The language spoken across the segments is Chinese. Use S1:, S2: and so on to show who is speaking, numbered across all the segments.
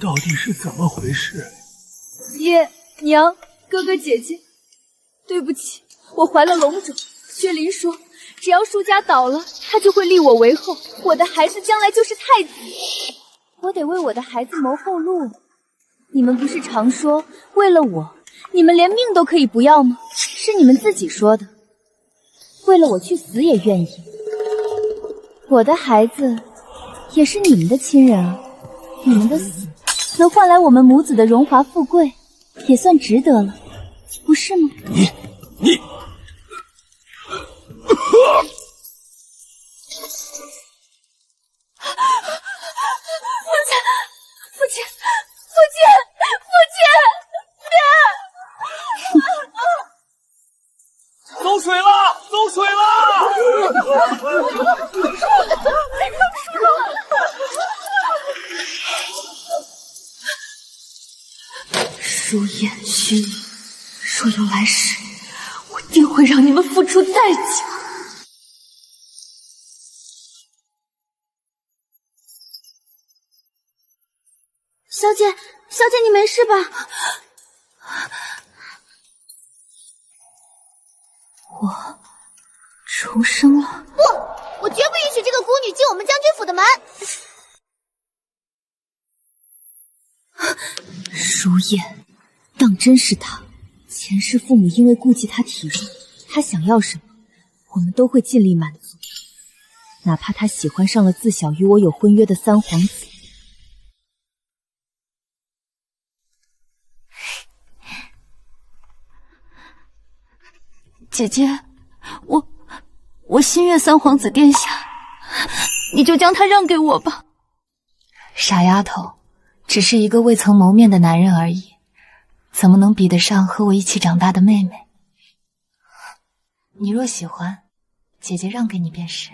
S1: 到底是怎么回事？
S2: 爷娘，哥哥姐姐，对不起，我怀了龙种。薛林说，只要舒家倒了，他就会立我为后，我的孩子将来就是太子。我得为我的孩子谋后路。你们不是常说，为了我，你们连命都可以不要吗？是你们自己说的。为了我去死也愿意。我的孩子也是你们的亲人啊，你们的死能换来我们母子的荣华富贵，也算值得了，不是吗？
S1: 你走水了！走水了！
S2: 书言虚名，若有来世，我定会让你们付出代价。小姐，小姐，你没事吧？我重生了。
S3: 不，我绝不允许这个孤女进我们将军府的门。
S2: 舒燕，当真是她。前世父母因为顾及她体弱，她想要什么，我们都会尽力满足，哪怕她喜欢上了自小与我有婚约的三皇子。姐姐，我心悦三皇子殿下，你就将他让给我吧。
S4: 傻丫头，只是一个未曾谋面的男人而已，怎么能比得上和我一起长大的妹妹？你若喜欢，姐姐让给你便是。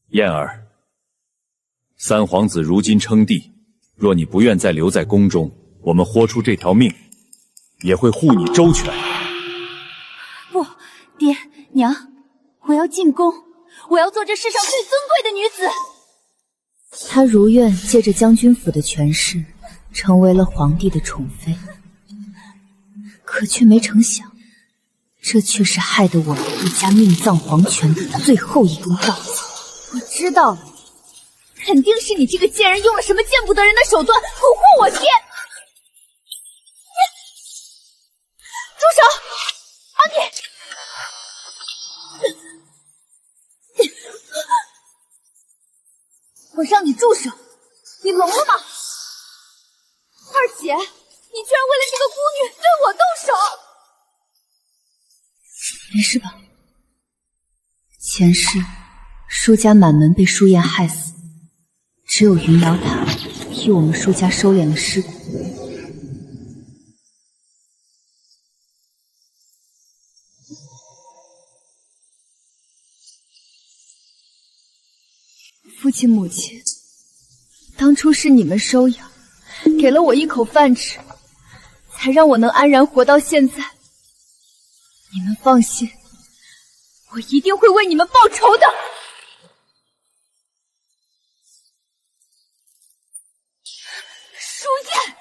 S5: 燕儿，三皇子如今称帝，若你不愿再留在宫中，我们豁出这条命，也会护你周全。
S2: 不，爹娘，我要进宫，我要做这世上最尊贵的女子。她如愿借着将军府的权势，成为了皇帝的宠妃，可却没成想，这却是害得我们一家命丧黄泉的最后一根稻草。我知道了，肯定是你这个贱人用了什么见不得人的手段蛊惑我爹。住手！阿你！我让你住手！你聋了吗？二姐，你居然为了这个孤女对我动手！没事吧？前世舒家满门被舒燕害死，只有云瑶她替我们舒家收敛了尸骨。父亲母亲，当初是你们收养，给了我一口饭吃，才让我能安然活到现在。你们放心，我一定会为你们报仇的。舒燕，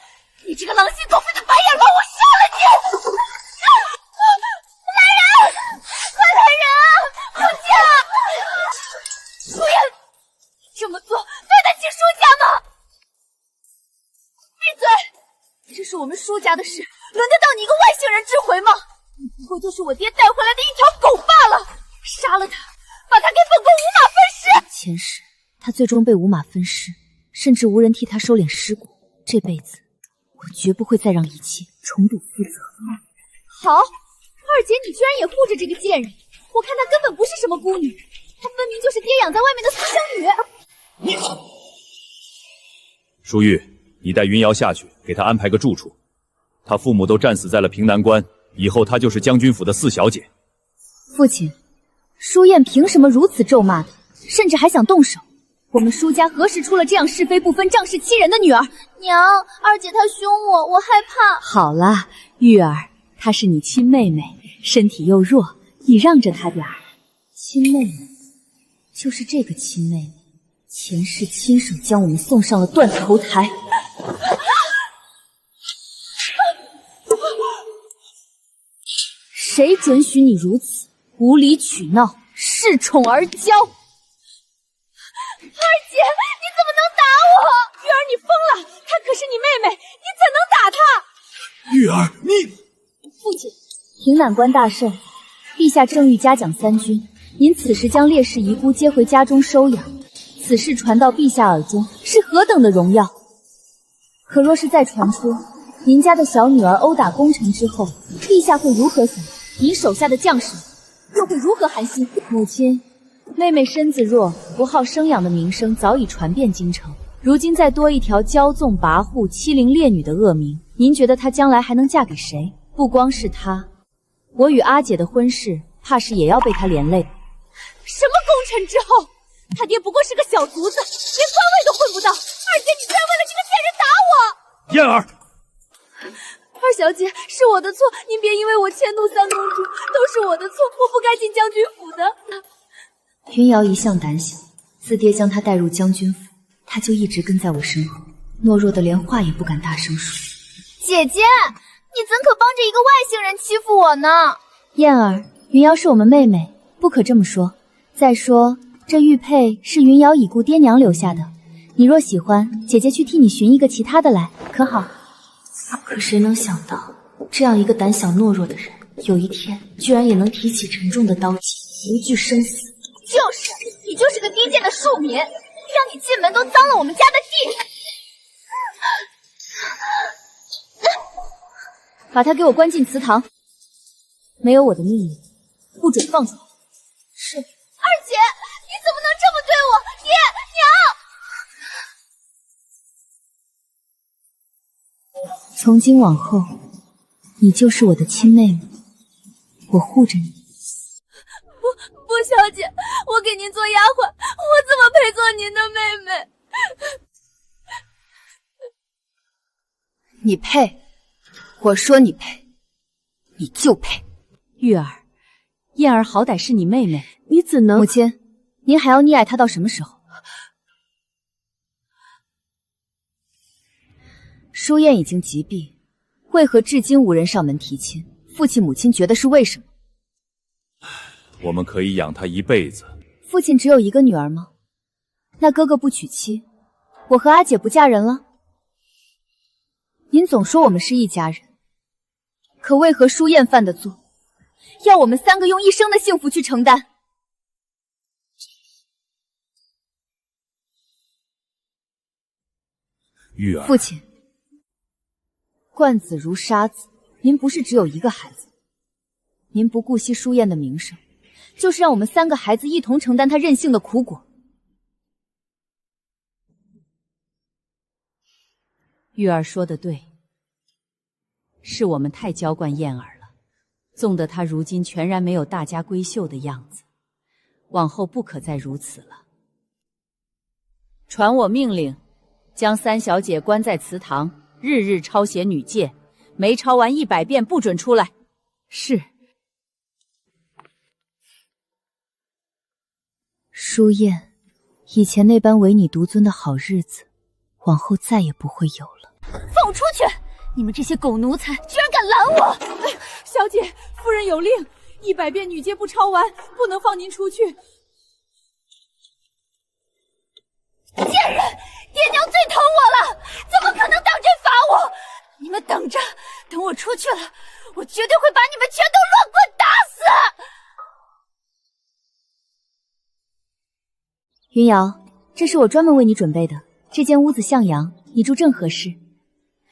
S2: 你这个狼心狗肺的白眼狼，我杀了你！来人，快来人啊！夫家，舒燕，这么做对得起舒家吗？闭嘴！这是我们舒家的事，轮得到你一个外姓人知回吗？你不过就是我爹带回来的一条狗罢了。杀了他，把他给本宫五马分尸。前世他最终被五马分尸，甚至无人替他收敛尸骨。这辈子我绝不会再让一切重蹈覆辙。好，二姐你居然也护着这个贱人，我看她根本不是什么孤女，她分明就是爹养在外面的私生女。
S5: 舒玉，你带云瑶下去，给她安排个住处。她父母都战死在了平南关，以后她就是将军府的四小姐。
S2: 父亲，舒燕凭什么如此咒骂她，甚至还想动手？我们舒家何时出了这样是非不分、仗势欺人的女儿？
S3: 娘，二姐她凶我，我害怕。
S2: 好啦，玉儿，她是你亲妹妹，身体又弱，你让着她点儿。亲妹妹就是这个亲妹妹，前世亲手将我们送上了断头台。谁准许你如此无理取闹，恃宠而骄？二姐，你怎么能打我？玉儿，你疯了！她可是你妹妹，你怎能打她？
S1: 玉儿，你……
S2: 父亲，平南关大胜，陛下正欲嘉奖三军，您此时将烈士遗孤接回家中收养，此事传到陛下耳中，是何等的荣耀！可若是再传出您家的小女儿殴打功臣之后，陛下会如何想？您手下的将士又会如何寒心？母亲，妹妹身子弱，不好生养的名声早已传遍京城，如今再多一条骄纵跋扈、欺凌烈女的恶名，您觉得她将来还能嫁给谁？不光是她，我与阿姐的婚事，怕是也要被她连累。什么功臣之后？他爹不过是个小卒子，连官位都混不到。二姐，你居然为了这个贱人打我！
S5: 燕儿，
S2: 二小姐，是我的错，您别因为我迁怒三公主，都是我的错，我不该进将军府的。云瑶一向胆小，自爹将她带入将军府，她就一直跟在我身后，懦弱的连话也不敢大声说。
S3: 姐姐，你怎可帮着一个外姓人欺负我呢？
S2: 燕儿，云瑶是我们妹妹，不可这么说。再说，这玉佩是云瑶已故爹娘留下的，你若喜欢，姐姐去替你寻一个其他的来，可好？可谁能想到，这样一个胆小懦弱的人，有一天居然也能提起沉重的刀剑，无惧生死。
S3: 就是，你就是个低贱的庶民，让你进门都脏了我们家的地。
S2: 把他给我关进祠堂，没有我的命令，不准放出来。是。
S3: 二姐，你怎么能这么对我？爹娘！
S2: 从今往后，你就是我的亲妹妹，我护着你。不，小姐，我给您做丫鬟，我怎么配做您的妹妹？
S4: 你配，我说你配，你就配。
S2: 玉儿，燕儿好歹是你妹妹，你怎能……母亲，您还要溺爱她到什么时候？书燕已经疾毙，为何至今无人上门提亲？父亲母亲觉得是为什么？
S5: 我们可以养她一辈子。
S2: 父亲只有一个女儿吗？那哥哥不娶妻，我和阿姐不嫁人了？您总说我们是一家人，可为何书燕犯的罪，要我们三个用一生的幸福去承担？
S5: 玉儿，
S2: 父亲，惯子如杀子，您不是只有一个孩子，您不顾惜书燕的名声，就是让我们三个孩子一同承担她任性的苦果。
S6: 玉儿说的对，是我们太娇惯燕儿了，纵得她如今全然没有大家闺秀的样子，往后不可再如此了。传我命令，将三小姐关在祠堂，日日抄写女诫，没抄完100遍不准出来。是。
S2: 书燕，以前那般唯你独尊的好日子，往后再也不会有了。
S3: 放我出去！你们这些狗奴才，居然敢拦我！
S6: 小姐，夫人有令，100遍女诫不抄完，不能放您出去。
S3: 贱人，爹娘最疼我了，怎么可能当真罚我？你们等着，等我出去了，我绝对会把你们全都乱棍打死！
S2: 云瑶，这是我专门为你准备的，这间屋子向阳，你住正合适。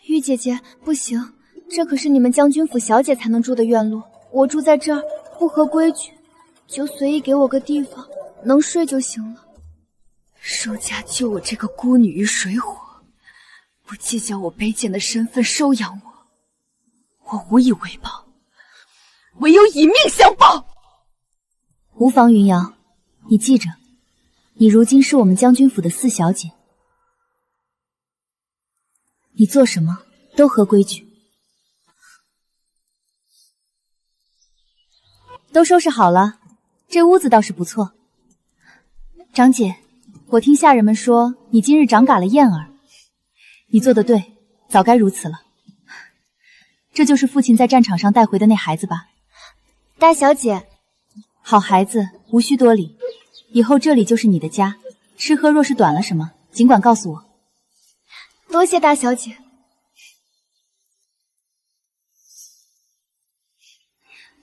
S2: 玉姐姐，不行，这可是你们将军府小姐才能住的院落，我住在这儿不合规矩，就随意给我个地方，能睡就行了。舒家救我这个孤女于水火，不计较我卑贱的身份收养我，我无以为报，唯有以命相报。无妨，云瑶，你记着，你如今是我们将军府的四小姐，你做什么都合规矩。都收拾好了，这屋子倒是不错。
S4: 长姐，我听下人们说你今日长嘎了燕儿，你做得对，早该如此了。这就是父亲在战场上带回的那孩子吧？
S2: 大小姐，
S4: 好孩子，无需多礼。以后这里就是你的家，吃喝若是短了什么，尽管告诉我。
S2: 多谢大小姐。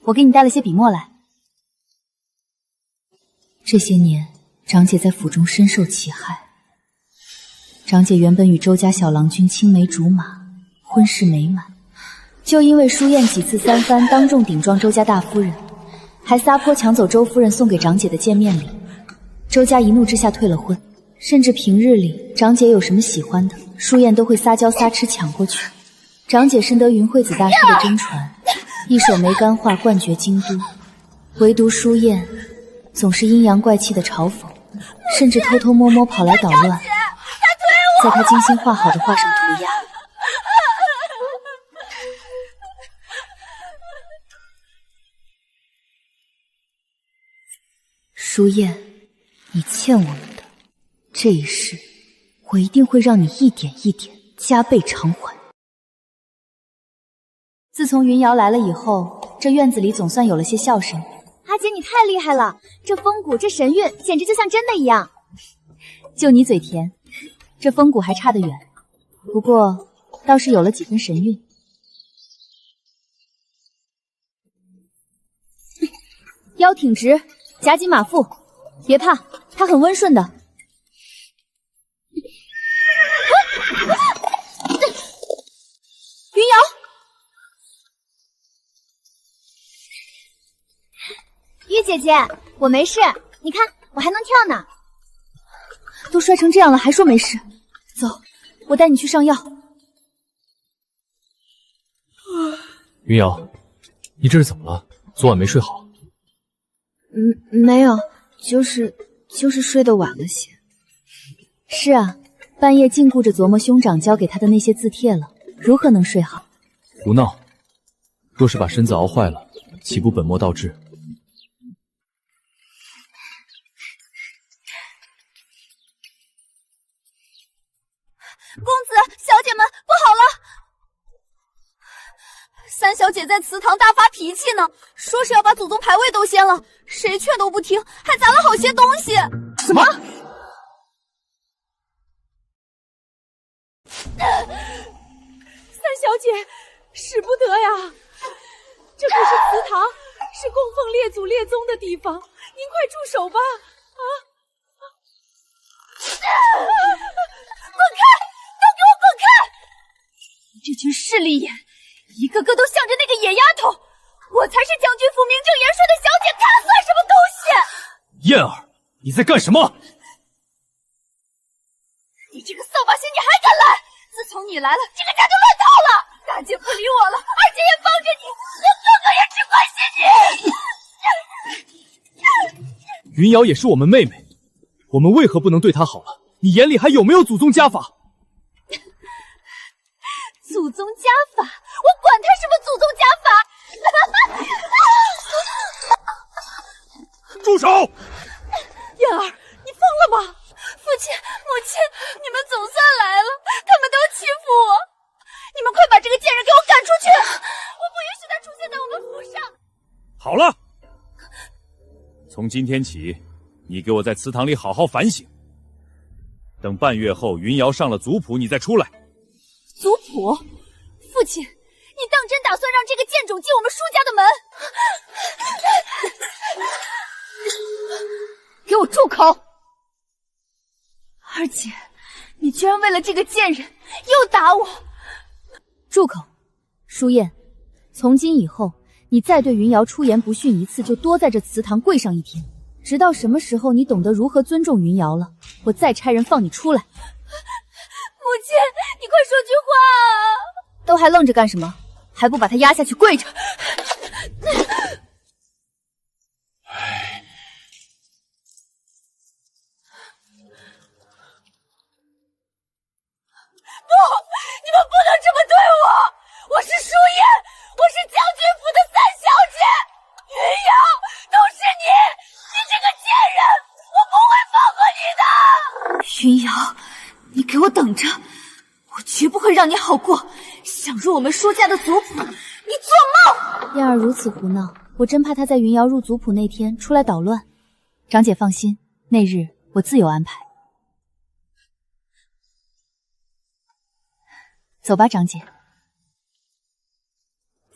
S4: 我给你带了些笔墨来。这些年，长姐在府中深受其害。长姐原本与周家小郎君青梅竹马，婚事美满，就因为舒燕几次三番当众顶撞周家大夫人，还撒泼抢走周夫人送给长姐的见面礼。周家一怒之下退了婚，甚至平日里长姐有什么喜欢的，舒燕都会撒娇撒痴抢过去。长姐深得云惠子大师的真传，一手梅干画冠绝京都，唯独舒燕总是阴阳怪气的嘲讽，甚至偷偷摸摸跑来捣乱，在她精心画好的画上涂鸦。舒燕，你欠我们的，这一世我一定会让你一点一点加倍偿还。自从云瑶来了以后，这院子里总算有了些笑声。
S2: 阿姐你太厉害了，这风骨这神韵简直就像真的一样。
S4: 就你嘴甜，这风骨还差得远，不过倒是有了几分神韵。腰挺直，夹紧马腹，别怕，它很温顺的。云瑶，
S2: 玉姐姐，我没事，你看我还能跳呢。
S4: 都摔成这样了，还说没事？走，我带你去上药。
S1: 云瑶，你这是怎么了？昨晚没睡好？
S2: 没有，就是睡得晚了些。
S4: 是啊，半夜净顾着琢磨兄长交给他的那些字帖了，如何能睡好？
S1: 胡闹！若是把身子熬坏了，岂不本末倒置？
S3: 公子、小姐们，不好了！三小姐在祠堂大发脾气呢，说是要把祖宗牌位都掀了，谁劝都不听，还砸了好些东西。
S1: 什么？
S6: 三小姐，使不得呀！这可是祠堂，是供奉列祖列宗的地方，您快住手吧！
S3: 滚开！都给我滚开！你这群势利眼，一个个都向着那个野丫头！我才是将军府名正言顺的小姐，她算什么东西？
S1: 燕儿，你在干什么？
S3: 你这个扫把星，你还敢来！自从你来了，这个家就乱套了。大姐不理我了，二姐也帮着你，我哥哥也只关心
S1: 你。云瑶也是我们妹妹，我们为何不能对她好了？你眼里还有没有祖宗家法？
S3: 祖宗家法？我管他什么祖宗家
S1: 法！住手！
S6: 燕儿，你疯了吗？
S3: 父亲、母亲，你们总算来了，他们都欺负我，你们快把这个贱人给我赶出去！我不允许他出现在我们府上。
S5: 好了，从今天起，你给我在祠堂里好好反省。等半月后云瑶上了族谱，你再出来。
S3: 族谱？父亲，你当真打算让这个贱种进我们舒家的门？
S2: 给我住口！二姐，你居然为了这个贱人又打我！
S4: 住口！舒燕，从今以后，你再对云瑶出言不逊一次，就多在这祠堂跪上一天。直到什么时候你懂得如何尊重云瑶了，我再差人放你出来。
S3: 母亲，你快说句话啊！
S4: 都还愣着干什么？还不把他压下去跪着！
S3: 不，你们不能这么对我！我是舒燕，我是将军府的三小姐，云瑶都是你！你这个贱人，我不会放过
S2: 云瑶，你给我等着，我绝不会让你好过。想入我们舒家的族谱，你做梦！
S4: 燕儿如此胡闹，我真怕她在云瑶入族谱那天出来捣乱。长姐放心，那日我自有安排。走吧，长姐。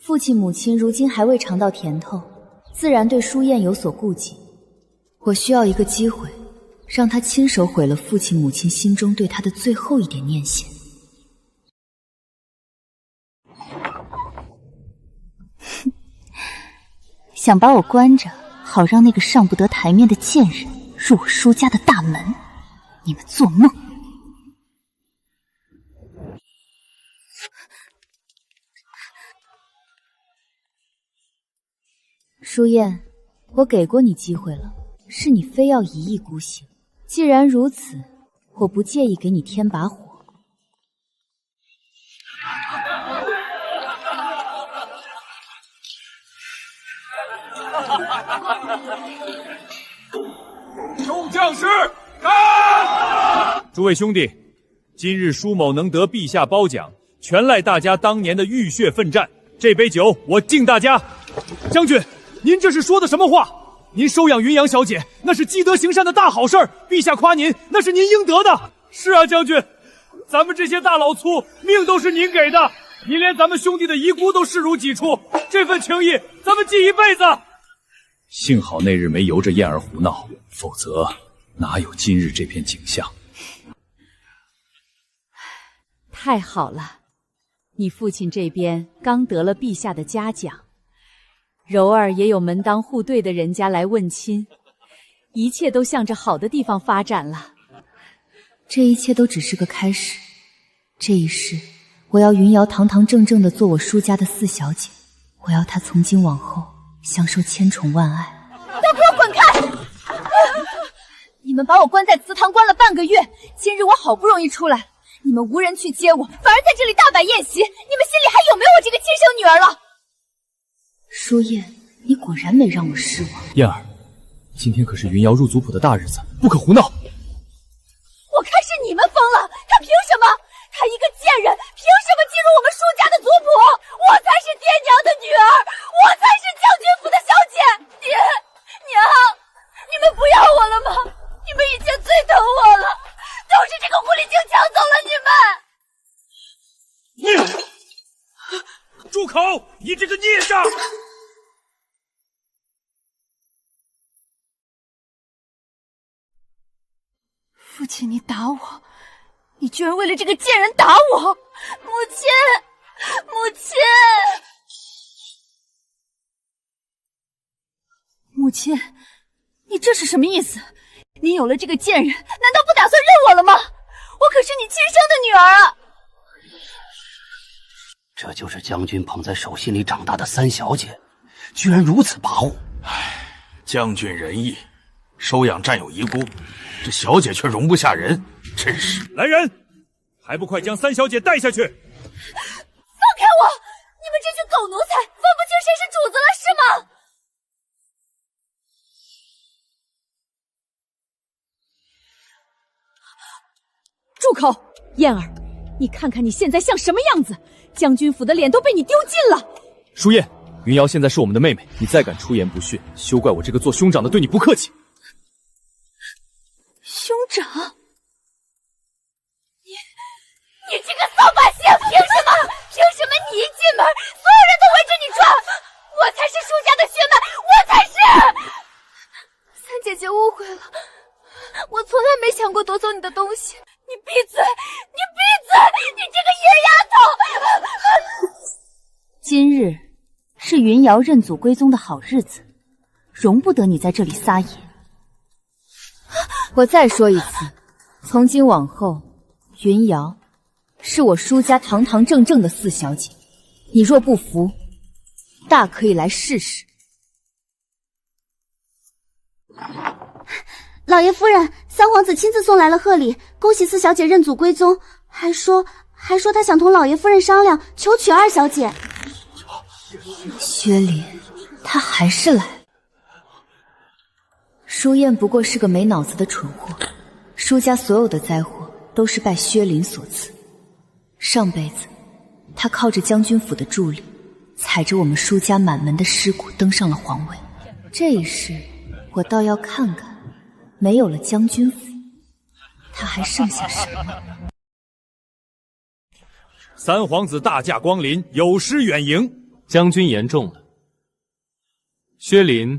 S4: 父亲母亲如今还未尝到甜头，自然对舒燕有所顾忌。我需要一个机会，让她亲手毁了父亲母亲心中对她的最后一点念想。想把我关着，好让那个上不得台面的贱人入我舒家的大门？你们做梦！舒燕，我给过你机会了，是你非要一意孤行。既然如此，我不介意给你添把火。
S5: 众将士，干！诸位兄弟，今日舒某能得陛下褒奖，全赖大家当年的浴血奋战。这杯酒我敬大家。
S1: 将军，您这是说的什么话？您收养云阳小姐，那是积德行善的大好事儿，陛下夸您，那是您应得的。
S5: 是啊，将军，咱们这些大老粗命都是您给的，您连咱们兄弟的遗孤都视如己出，这份情谊咱们记一辈子。幸好那日没由着燕儿胡闹，否则哪有今日这片景象。
S6: 太好了，你父亲这边刚得了陛下的嘉奖，柔儿也有门当户对的人家来问亲，一切都向着好的地方发展了。
S4: 这一切都只是个开始，这一世我要云瑶堂堂正正的做我舒家的四小姐，我要她从今往后享受千宠万爱。
S2: 都给我滚开！你们把我关在祠堂关了半个月，今日我好不容易出来，你们无人去接我，反而在这里大摆宴席，你们心里还有没有我这个亲生女儿了？
S4: 舒燕，你果然没让我失望。
S1: 燕儿，今天可是云瑶入族谱的大日子，不可胡闹。
S2: 我看是你们疯了，他凭什么？他一个贱人，凭什么进入我们舒家的族谱？我才是爹娘的女儿，我才是将军府的小姐。爹娘，你们不要我了吗？你们以前最疼我了，都是这个狐狸精抢走了
S5: 你！住口！你这个孽障！
S2: 父亲，你打我，你居然为了这个贱人打我！母亲，母亲，母亲，你这是什么意思？你有了这个贱人，难道不打算认我了吗？我可是你亲生的女儿啊！
S7: 这就是将军捧在手心里长大的三小姐，居然如此跋扈。
S8: 唉，将军仁义，收养战友遗孤，这小姐却容不下人，真是。
S5: 来人，还不快将三小姐带下去！
S2: 放开我！你们这群狗奴才，分不清谁是主子了是吗？
S6: 住口！燕儿，你看看你现在像什么样子，将军府的脸都被你丢尽了。
S1: 舒燕，云瑶现在是我们的妹妹，你再敢出言不逊，休怪我这个做兄长的对你不客气。
S2: 兄长，你这个扫把星，凭什么？凭什么你一进门，所有人都围着你转？我才是舒家的血脉，我才是！三姐姐误会了，我从来没想过夺走你的东西。你闭嘴！你闭嘴！你这个野丫头！
S4: 今日是云瑶认祖归宗的好日子，容不得你在这里撒野。我再说一次，从今往后，云瑶是我舒家堂堂正正的四小姐。你若不服，大可以来试试。
S3: 老爷夫人，三皇子亲自送来了贺礼，恭喜四小姐认祖归宗，还说他想同老爷夫人商量，求娶二小姐。
S4: 薛林，他还是来。舒燕不过是个没脑子的蠢货，舒家所有的灾祸都是拜薛林所赐。上辈子，他靠着将军府的助力，踩着我们舒家满门的尸骨登上了皇位。这一世，我倒要看看，没有了将军府，他还剩下什么？
S5: 三皇子大驾光临，有失远迎。
S9: 将军言重了。薛林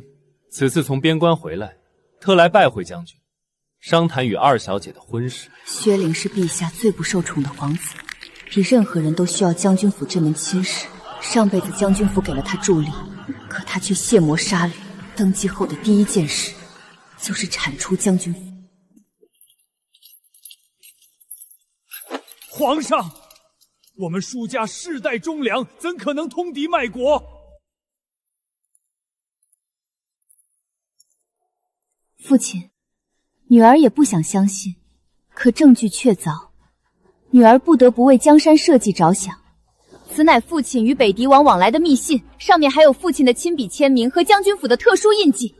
S9: 此次从边关回来，特来拜会将军，商谈与二小姐的婚事。
S4: 薛林是陛下最不受宠的皇子，比任何人都需要将军府这门亲事。上辈子将军府给了他助力，可他却卸磨杀驴。登基后的第一件事，就是铲除将军府。
S1: 皇上，我们舒家世代忠良，怎可能通敌卖国？
S4: 父亲，女儿也不想相信，可证据确凿，女儿不得不为江山社稷着想。此乃父亲与北狄王往来的密信，上面还有父亲的亲笔签名和将军府的特殊印记。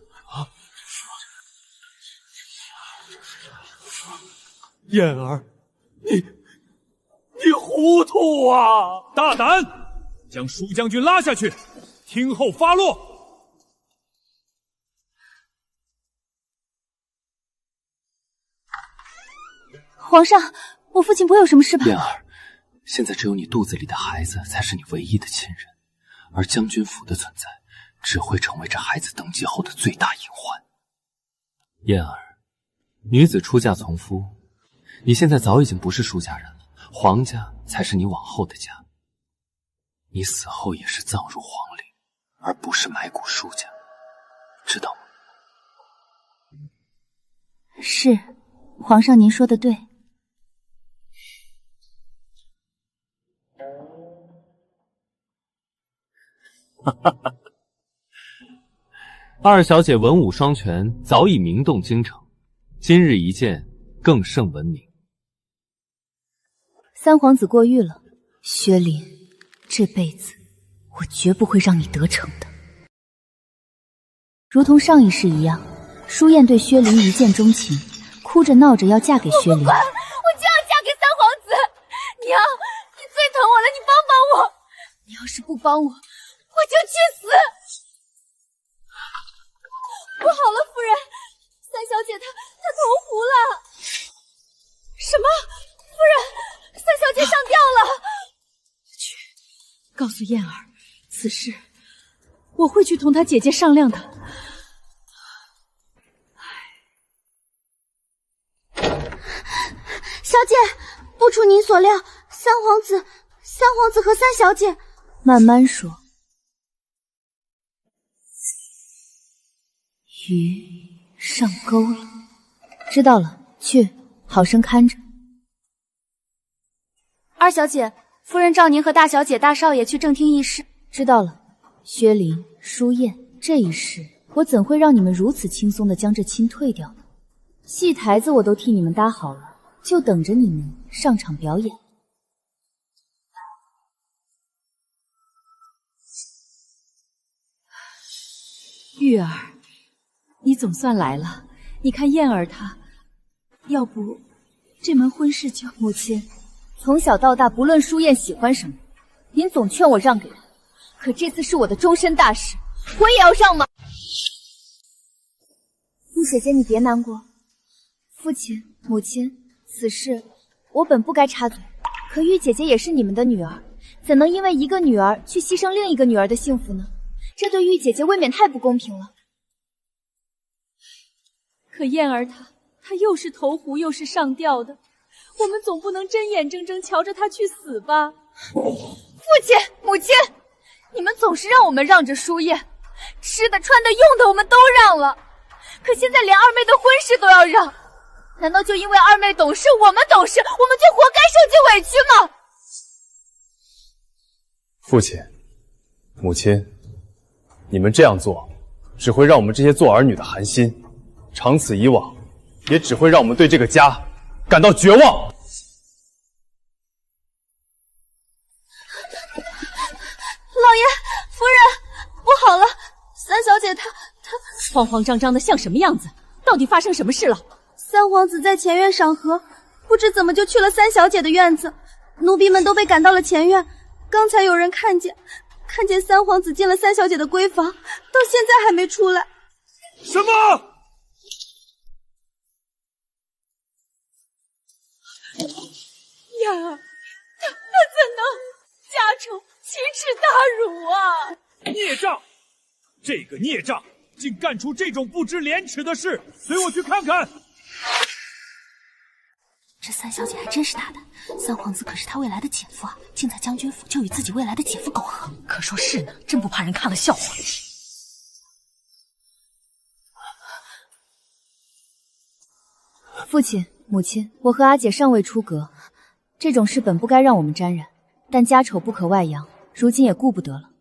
S1: 燕儿，你糊涂啊！
S5: 大胆，将舒将军拉下去，听候发落。
S4: 皇上，我父亲不会有什么事吧？
S7: 燕儿，现在只有你肚子里的孩子才是你唯一的亲人，而将军府的存在只会成为这孩子登基后的最大隐患。
S9: 燕儿，女子出嫁从夫，你现在早已经不是舒家人了，皇家才是你往后的家。
S7: 你死后也是葬入皇陵，而不是埋骨舒家，知道吗？
S4: 是，皇上您说的对。
S9: 二小姐文武双全，早已名动京城，今日一见，更胜闻名。
S4: 三皇子过誉了，薛林，这辈子我绝不会让你得逞的。如同上一世一样，舒燕对薛林一见钟情，哭着闹着要嫁给薛林。
S3: 我就要嫁给三皇子！娘，你最疼我了，你帮帮我！你要是不帮我，我就去死！不好了，夫人，三小姐她投湖了！什么？夫人，三小姐上吊了！
S6: 去，告诉燕儿，此事我会去同她姐姐商量的。
S3: 小姐，不出您所料，三皇子和三小姐……
S4: 慢慢说。鱼上钩了，知道了，去，好生看着。
S2: 二小姐，夫人召您和大小姐、大少爷去正厅议事。
S4: 知道了，薛林、舒燕，这一世我怎会让你们如此轻松地将这亲退掉呢？戏台子我都替你们搭好了，就等着你们上场表演。
S6: 玉儿，你总算来了。你看燕儿她，要不这门婚事就……
S4: 母亲，从小到大，不论舒燕喜欢什么，您总劝我让给她。可这次是我的终身大事，我也要让吗？玉姐姐，你别难过。父亲、母亲，此事我本不该插嘴，可玉姐姐也是你们的女儿，怎能因为一个女儿去牺牲另一个女儿的幸福呢？这对玉姐姐未免太不公平了。
S6: 可燕儿她又是投湖又是上吊的，我们总不能真眼睁睁瞧着她去死吧？
S2: 父亲、母亲，你们总是让我们让着舒燕，吃的、穿的、用的我们都让了，可现在连二妹的婚事都要让，难道就因为二妹懂事，我们懂事，我们就活该受尽委屈吗？
S10: 父亲、母亲，你们这样做，只会让我们这些做儿女的寒心，长此以往，也只会让我们对这个家感到绝望。
S2: 老爷、夫人，不好了，三小姐她
S6: 慌慌张张的像什么样子？到底发生什么事了？
S2: 三
S11: 三皇子在前院赏荷，不知怎么就去了三小姐的院子，奴婢们都被赶到了前院。刚才有人看见三皇子进了三小姐的闺房，到现在还没出来。
S1: 什么？
S11: 燕儿，他怎能家丑奇耻大辱啊！
S1: 孽障！这个孽障竟干出这种不知廉耻的事，随我去看看。
S4: 这三小姐还真是大胆，三皇子可是她未来的姐夫啊，竟在将军府就与自己未来的姐夫苟合。
S6: 可说是呢，真不怕人看了笑话。
S2: 父亲、母亲，我和阿姐尚未出阁，这种事本不该让我们沾染，但家丑不可外扬，如今也顾不得了。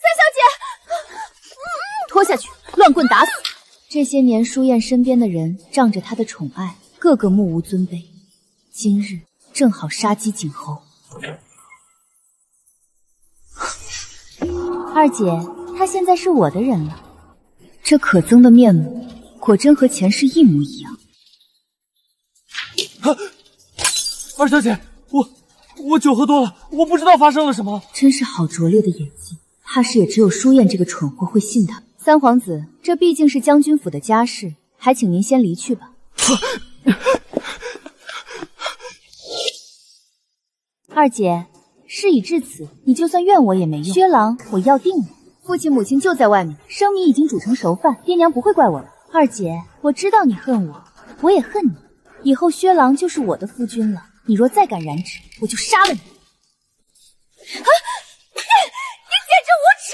S11: 三小姐，
S2: 拖下去，乱棍打死！这些年，舒燕身边的人仗着她的宠爱，个个目无尊卑。今日正好杀鸡儆猴。二姐，她现在是我的人了。这可憎的面目，果真和前世一模一样。
S1: 二小姐，我酒喝多了，我不知道发生了什么。
S2: 真是好拙劣的演技，怕是也只有舒燕这个蠢货会信他。三皇子，这毕竟是将军府的家事，还请您先离去吧。二姐，事已至此，你就算怨我也没用。薛郎，我要定了。父亲母亲就在外面，生米已经煮成熟饭，爹娘不会怪我了。二姐，我知道你恨我，我也恨你。以后薛郎就是我的夫君了，你若再敢染指，我就杀了你！
S11: 啊！你简直无耻！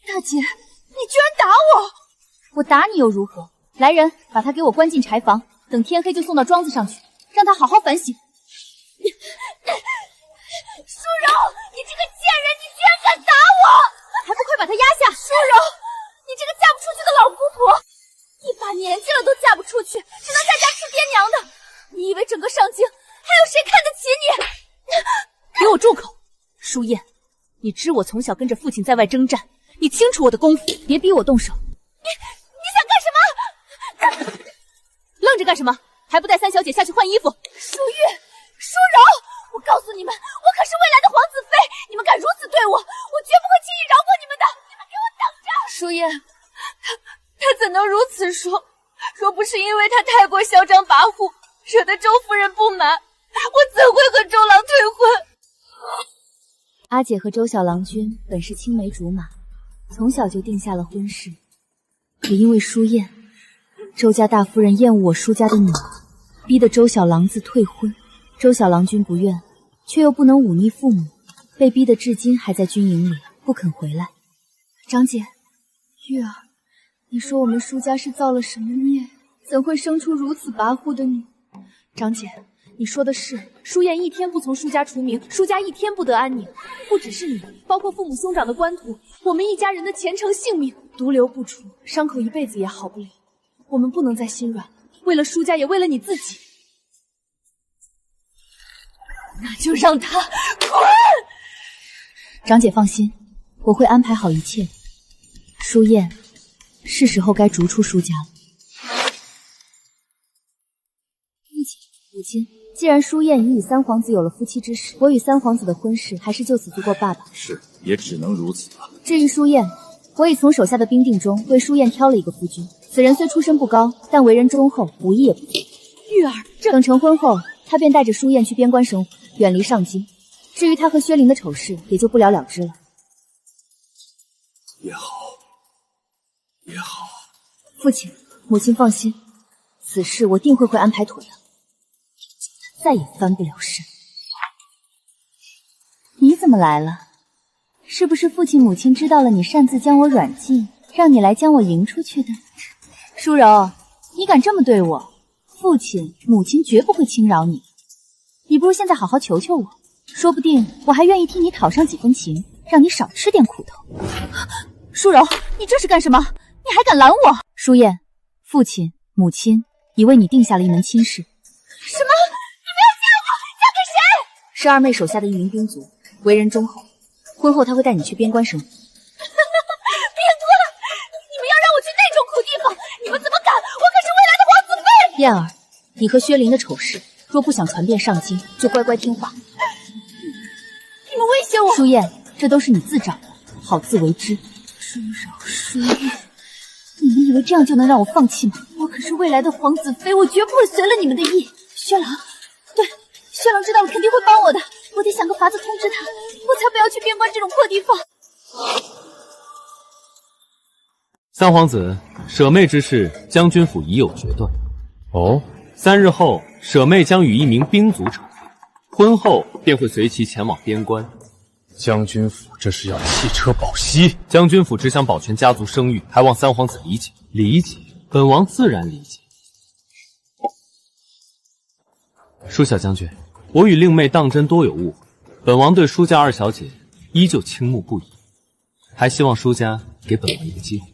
S11: 大姐，你居然打我！
S2: 我打你又如何？来人，把他给我关进柴房，等天黑就送到庄子上去，让他好好反省。
S11: 舒柔，你这个贱人，你居然敢打我！
S2: 还不快把他压下！
S11: 舒柔，你这个嫁不出去的老姑婆，一把年纪了都嫁不出去，只能在家吃爹娘的。你以为整个上京还有谁看得起你？
S2: 给我住口！舒燕，你知我从小跟着父亲在外征战，你清楚我的功夫，别逼我动手。
S11: 你想干什么？
S2: 愣着干什么？还不带三小姐下去换衣服？
S11: 舒玉、舒柔，我告诉你们，我可是未来的皇子妃，你们敢如此对我，我绝不会轻易饶过你们的！你们给我等着！舒燕，他怎能如此说？若不是因为他太过嚣张跋扈，惹得周夫人不满，我怎会和周郎退婚？
S2: 阿姐和周小郎君本是青梅竹马，从小就定下了婚事。也因为舒燕，周家大夫人厌恶我舒家的女儿，逼得周小郎子退婚。周小郎君不愿，却又不能忤逆父母，被逼得至今还在军营里不肯回来。长姐，玉儿，你说我们舒家是造了什么孽，怎会生出如此跋扈的女？长姐，你说的是，舒燕一天不从舒家除名，舒家一天不得安宁。不只是你，包括父母兄长的官途，我们一家人的前程性命，毒瘤不除，伤口一辈子也好不了。我们不能再心软了，为了舒家，也为了你自己。
S11: 那就让他滚！
S2: 长姐放心，我会安排好一切的。舒燕，是时候该逐出舒家了。父亲、母亲，既然舒燕已与三皇子有了夫妻之实，我与三皇子的婚事还是就此足过罢吧。
S5: 是，也只能如此了。
S2: 至于舒燕，我已从手下的兵丁中为舒燕挑了一个夫君。此人虽出身不高，但为人忠厚，武艺也不错。玉儿，等成婚后，他便带着舒燕去边关生活，远离上京。至于他和薛灵的丑事，也就不了了之了。
S5: 也好，也好。
S2: 父亲、母亲放心，此事我定会安排妥当，再也翻不了身。你怎么来了？是不是父亲母亲知道了你擅自将我软禁，让你来将我迎出去的？舒柔，你敢这么对我，父亲母亲绝不会轻饶你。你不如现在好好求求我，说不定我还愿意替你讨上几分情，让你少吃点苦头。舒柔，你这是干什么？你还敢拦我？舒燕，父亲母亲已为你定下了一门亲事。
S11: 什么？你不要嫁我，嫁给谁？
S2: 是二妹手下的一名兵卒，为人忠厚。婚后他会带你去边关生活。
S3: 别多了，你们要让我去那种苦地方，你们怎么敢？我可是未来的皇子妃。
S2: 燕儿，你和薛林的丑事，若不想传遍上京，就乖乖听话。
S3: 你们威胁我？
S2: 舒燕，这都是你自找的，好自为之。
S3: 舒饶、舒燕，
S2: 你们以为这样就能让我放弃吗？
S3: 我可是未来的皇子妃，我绝不会随了你们的意。
S2: 薛郎，
S3: 对，薛郎知道了肯定会帮我的，我得想个法子通知他，我才不要去边关这种破地方。
S9: 三皇子，舍妹之事，将军府已有决断。
S10: 哦
S9: ，3日后，舍妹将与一名兵卒成婚，婚后便会随其前往边关。
S10: 将军府这是要弃车保息？
S9: 将军府只想保全家族声誉，还望三皇子理解。理解，本王自然理解。舒小将军，我与令妹当真多有误会，本王对舒家二小姐依旧倾慕不已，还希望舒家给本王一个机会。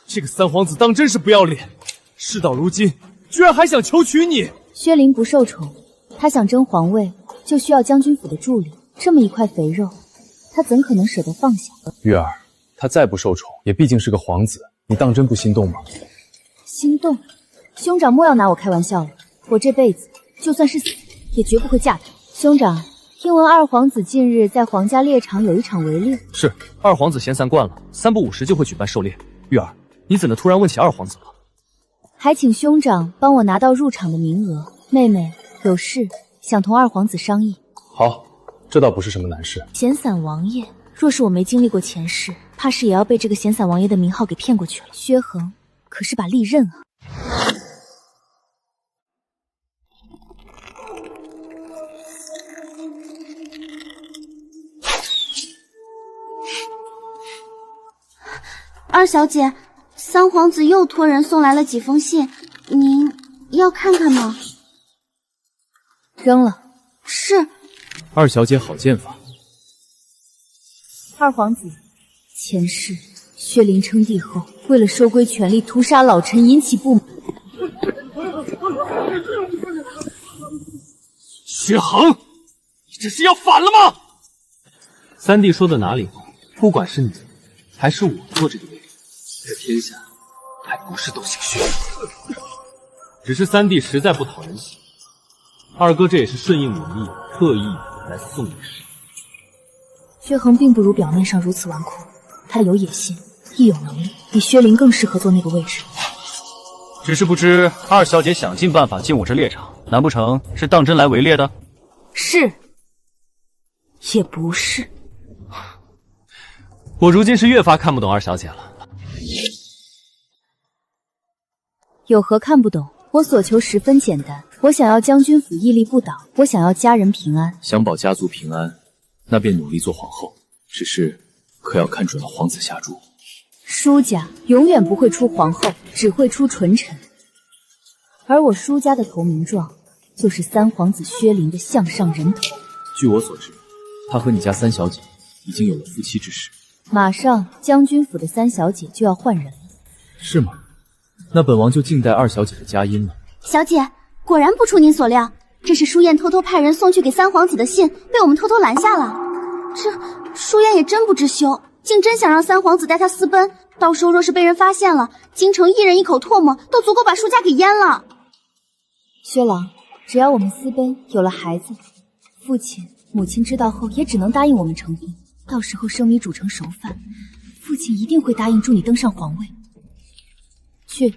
S1: 这个三皇子当真是不要脸，事到如今居然还想求娶你。
S2: 薛林不受宠，他想争皇位，就需要将军府的助力。这么一块肥肉，他怎可能舍得放下？
S10: 玉儿，他再不受宠，也毕竟是个皇子，你当真不心动吗？
S2: 心动？兄长莫要拿我开玩笑了，我这辈子就算是死，也绝不会嫁他。兄长，听闻二皇子近日在皇家猎场有一场围猎。
S1: 是，二皇子闲散惯了，3不5时就会举办狩猎。玉儿，你怎的突然问起二皇子了？
S2: 还请兄长帮我拿到入场的名额。妹妹有事想同二皇子商议。
S10: 好，这倒不是什么难事。
S2: 闲散王爷，若是我没经历过前世，怕是也要被这个闲散王爷的名号给骗过去了。薛恒可是把利刃啊！
S11: 二小姐，三皇子又托人送来了几封信，您要看看吗？
S2: 扔了。
S11: 是。
S1: 二小姐好剑法。
S2: 二皇子，前世薛林称帝后，为了收归权力，屠杀老臣，引起不满。
S1: 薛恒，你这是要反了吗？
S9: 三弟说的哪里话？不管是你还是我做这个位置，这天下还不是都姓薛？只是三弟实在不讨人喜，二哥这也是顺应我意，特意来送你事。
S2: 薛恒并不如表面上如此纨绔，他有野心，亦有能力，比薛林更适合做那个位置。
S12: 只是不知二小姐想尽办法进我这猎场，难不成是当真来围猎的？
S2: 是，也不是。
S9: 我如今是越发看不懂二小姐了。
S2: 有何看不懂？我所求十分简单，我想要将军府屹立不倒，我想要家人平安。
S5: 想保家族平安，那便努力做皇后。只是，可要看准了皇子下注。
S2: 舒家永远不会出皇后，只会出纯臣。而我舒家的投名状，就是三皇子薛林的项上人头。
S5: 据我所知，他和你家三小姐已经有了夫妻之实。
S2: 马上将军府的三小姐就要换人了。
S5: 是吗？那本王就静待二小姐的佳音了。
S11: 小姐，果然不出您所料，这是舒燕偷偷派人送去给三皇子的信，被我们偷偷拦下了。这舒燕也真不知羞，竟真想让三皇子带她私奔，到时候若是被人发现了，京城一人一口唾沫都足够把舒家给淹了。
S2: 薛郎，只要我们私奔有了孩子，父亲母亲知道后也只能答应我们成婚，到时候生米煮成熟饭，父亲一定会答应助你登上皇位。去，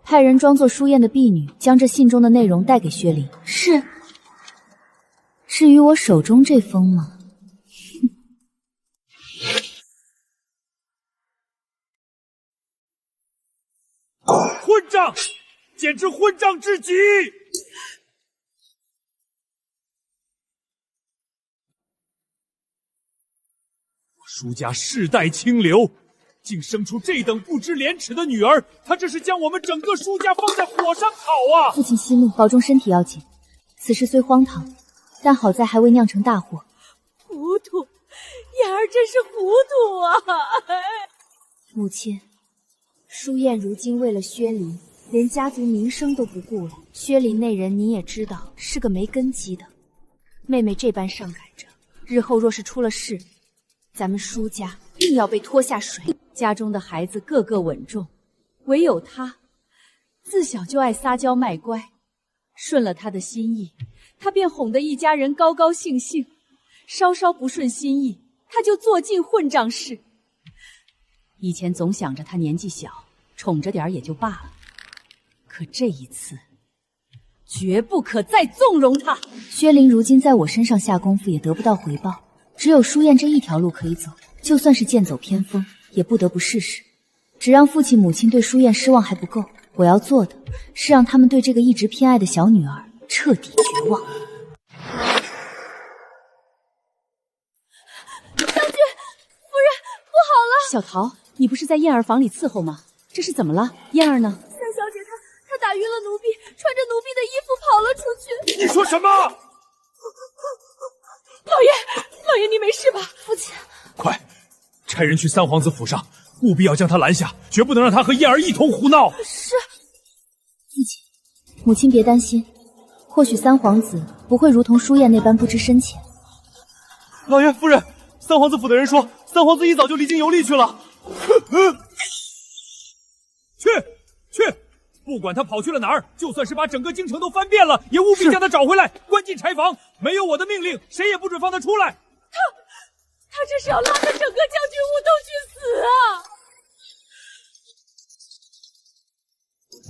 S2: 派人装作舒燕的婢女，将这信中的内容带给薛林。
S11: 是。
S2: 至于我手中这封吗？
S1: 混账！简直混账至极！我舒家世代清流，竟生出这等不知廉耻的女儿，她这是将我们整个舒家放在火上烤啊！
S2: 父亲息怒，保重身体要紧。此事虽荒唐，但好在还未酿成大祸。
S3: 糊涂，燕儿真是糊涂啊！
S2: 母亲，舒燕如今为了薛林，连家族名声都不顾了。薛林那人你也知道，是个没根基的。妹妹这般上赶着，日后若是出了事，咱们舒家定要被拖下水。
S6: 家中的孩子个个稳重，唯有他，自小就爱撒娇卖乖，顺了他的心意，他便哄得一家人高高兴兴；稍稍不顺心意，他就做尽混账事。以前总想着他年纪小，宠着点也就罢了，可这一次，绝不可再纵容他。
S2: 薛灵如今在我身上下功夫也得不到回报，只有书燕这一条路可以走，就算是剑走偏锋，也不得不试试。只让父亲母亲对书燕失望还不够，我要做的是让他们对这个一直偏爱的小女儿彻底绝望。
S11: 将军夫人，不好了！
S6: 小桃，你不是在燕儿房里伺候吗？这是怎么了？燕儿呢？
S11: 三小姐她打晕了奴婢，穿着奴婢的衣服跑了出去。
S1: 你说什么？
S11: 老爷，你没事吧？父亲，
S1: 快，差人去三皇子府上，务必要将他拦下，绝不能让他和燕儿一同胡闹。
S11: 是。
S2: 父亲，母亲别担心，或许三皇子不会如同书燕那般不知深浅。
S10: 老爷夫人，三皇子府的人说，三皇子一早就离京游历去了。
S1: 去！不管他跑去了哪儿，就算是把整个京城都翻遍了，也务必将他找回来，关进柴房。没有我的命令，谁也不准放他出来。
S11: 他这是要拉着整个将军府都去死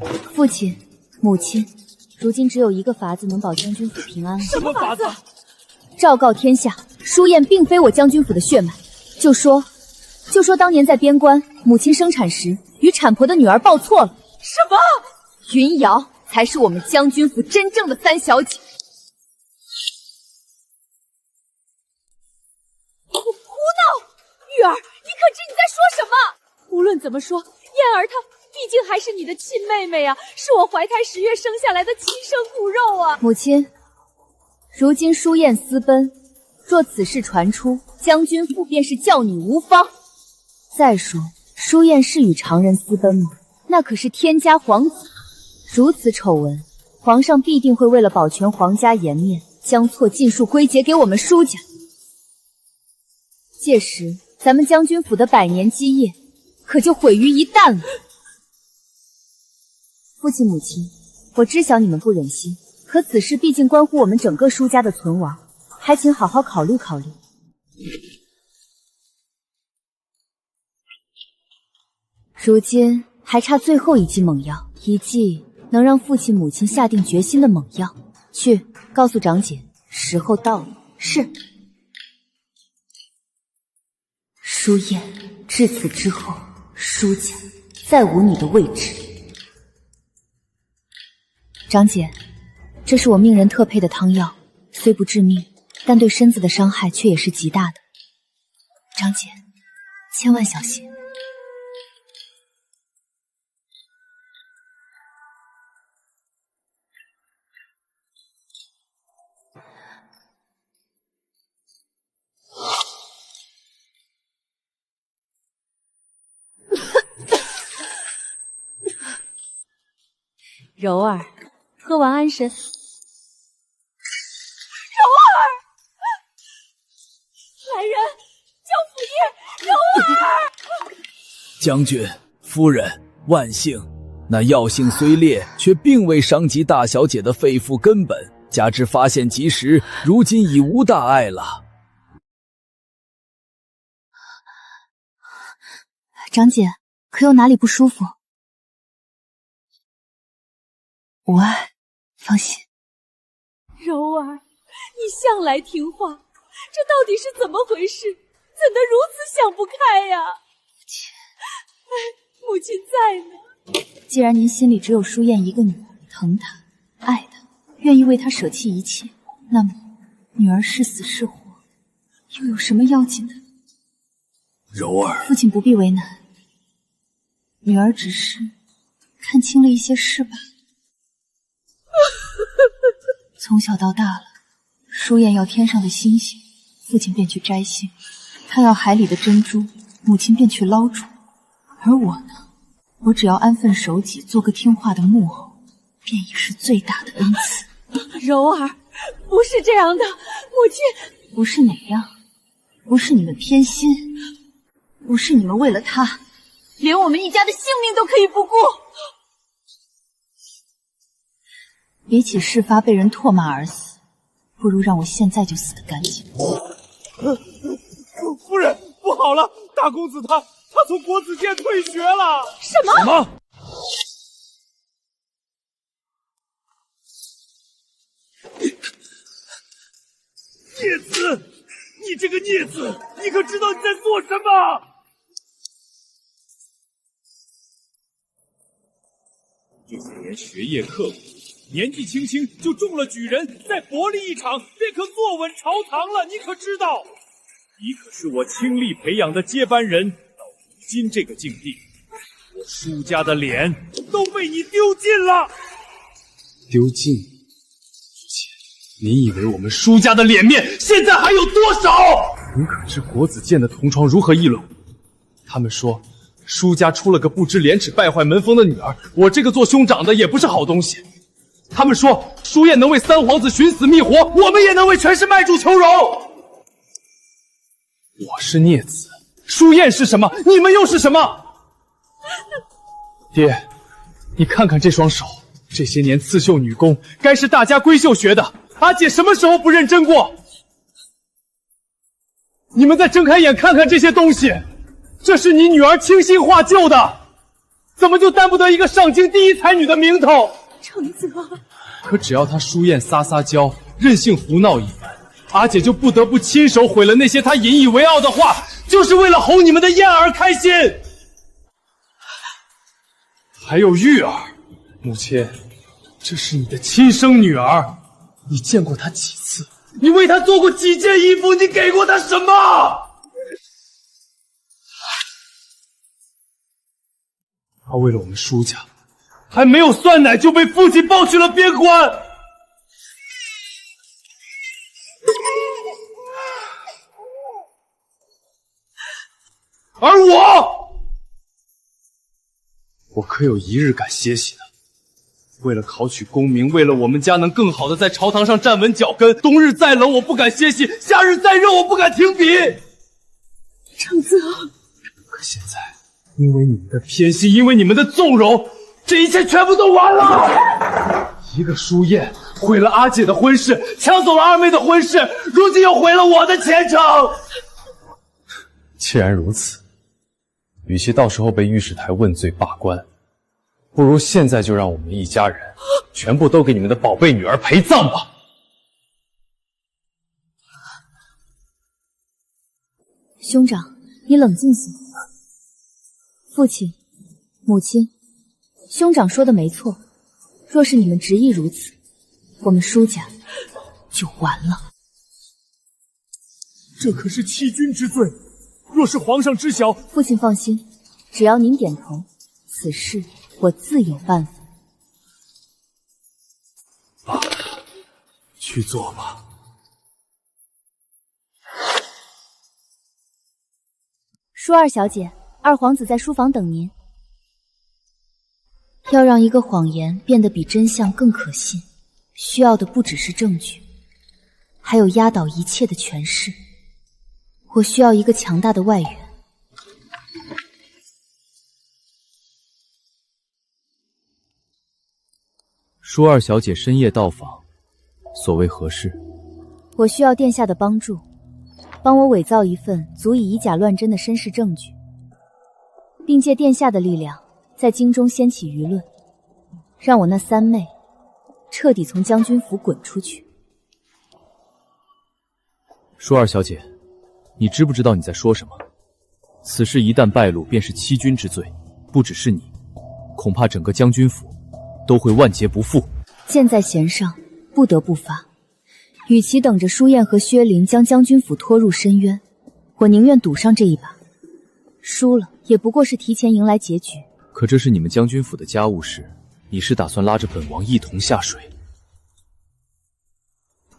S11: 啊！
S2: 父亲、母亲，如今只有一个法子能保将军府平安了。
S11: 什么法子？
S2: 昭告天下，书燕并非我将军府的血脉。就说当年在边关，母亲生产时与产婆的女儿抱错了。
S11: 什么？
S2: 云瑶才是我们将军府真正的三小姐。
S11: 胡闹！玉儿，你可知你在说什么？
S6: 无论怎么说，燕儿她毕竟还是你的亲妹妹啊，是我怀胎10月生下来的亲生骨肉啊！
S2: 母亲，如今书燕私奔，若此事传出，将军府便是教女无方。再说，书燕是与常人私奔吗？那可是天家皇子，如此丑闻，皇上必定会为了保全皇家颜面，将错尽数归结给我们书家。届时，咱们将军府的100年基业可就毁于一旦了。父亲母亲，我知晓你们不忍心，可此事毕竟关乎我们整个书家的存亡，还请好好考虑考虑。如今还差最后一剂猛药，一剂能让父亲母亲下定决心的猛药。去告诉长姐，时候到了。是。书燕，至此之后，书家再无你的位置。长姐，这是我命人特配的汤药，虽不致命，但对身子的伤害却也是极大的。长姐，千万小心。
S6: 柔儿，喝完安神。
S11: 柔儿，来人，叫府爷，柔儿。
S13: 将军夫人，万幸！那药性虽烈，却并未伤及大小姐的肺腑根本，加之发现及时，如今已无大碍了。
S2: 长姐，可有哪里不舒服？无碍，放心。
S6: 柔儿，你向来听话，这到底是怎么回事？怎能如此想不开呀？母亲在呢。
S2: 既然您心里只有书燕一个女儿，疼她、爱她，愿意为她舍弃一切，那么女儿是死是活，又有什么要紧的？
S13: 柔儿，
S2: 父亲不必为难，女儿只是看清了一些事吧。从小到大了，书燕要天上的星星，父亲便去摘星；他要海里的珍珠，母亲便去捞珠。而我呢，我只要安分守己，做个听话的木偶，便已是最大的恩赐。
S6: 柔儿，不是这样的，母亲。
S4: 不是哪样，不是你们偏心，不是你们为了他，连我们一家的性命都可以不顾。比起事发被人唾骂而死，不如让我现在就死得干净。
S1: 夫人，不好了，大公子他从国子监退学了。
S11: 什么？
S1: 什么？孽子，你这个孽子，你可知道你在做什么？这些年学业刻苦，年纪轻轻就中了举人，再搏力一场便可坐稳朝堂了。你可知道？你可是我倾力培养的接班人，到如今这个境地，我舒家的脸都被你丢尽了。
S10: 丢尽？父亲，你以为我们舒家的脸面现在还有多少？您可知国子监的同窗如何议论我？他们说舒家出了个不知廉耻败坏门风的女儿，我这个做兄长的也不是好东西。他们说舒燕能为三皇子寻死觅活，我们也能为权势卖主求荣。我是孽子，舒燕是什么？你们又是什么？爹，你看看这双手，这些年刺绣女工该是大家闺秀学的，阿姐什么时候不认真过？你们再睁开眼看看这些东西，这是你女儿倾心画就的，怎么就担不得一个上京第一才女的名头？
S11: 承泽，
S10: 可只要她舒燕撒娇，任性胡闹一番，阿姐就不得不亲手毁了那些她引以为傲的话，就是为了哄你们的燕儿开心。还有玉儿，母亲，这是你的亲生女儿，你见过她几次？你为她做过几件衣服？你给过她什么？她为了我们舒家，还没有酸奶就被父亲抱去了边关。而我可有一日敢歇息的？为了考取功名，为了我们家能更好的在朝堂上站稳脚跟，冬日再冷我不敢歇息，夏日再热我不敢停笔。
S11: 承泽，
S10: 可现在，因为你们的偏心，因为你们的纵容，这一切全部都完了。一个舒燕毁了阿姐的婚事，抢走了二妹的婚事，如今又毁了我的前程。既然如此，与其到时候被御史台问罪罢官，不如现在就让我们一家人全部都给你们的宝贝女儿陪葬吧。
S2: 兄长，你冷静些。父亲、母亲，兄长说的没错，若是你们执意如此，我们舒家就完了。
S1: 这可是欺君之罪，若是皇上知晓……
S2: 父亲放心，只要您点头，此事我自有办法。
S10: 爸，去做吧。
S2: 舒二小姐，二皇子在书房等您。要让一个谎言变得比真相更可信，需要的不只是证据，还有压倒一切的权势。我需要一个强大的外援。
S12: 舒二小姐深夜到访，所谓何事？
S2: 我需要殿下的帮助，帮我伪造一份足以以假乱真的身世证据，并借殿下的力量，在京中掀起舆论，让我那三妹彻底从将军府滚出去。
S12: 舒二小姐，你知不知道你在说什么？此事一旦败露，便是欺君之罪，不只是你，恐怕整个将军府都会万劫不复。
S2: 箭在弦上，不得不发。与其等着舒燕和薛林将将军府拖入深渊，我宁愿赌上这一把。输了也不过是提前迎来结局。
S12: 可这是你们将军府的家务事，你是打算拉着本王一同下水？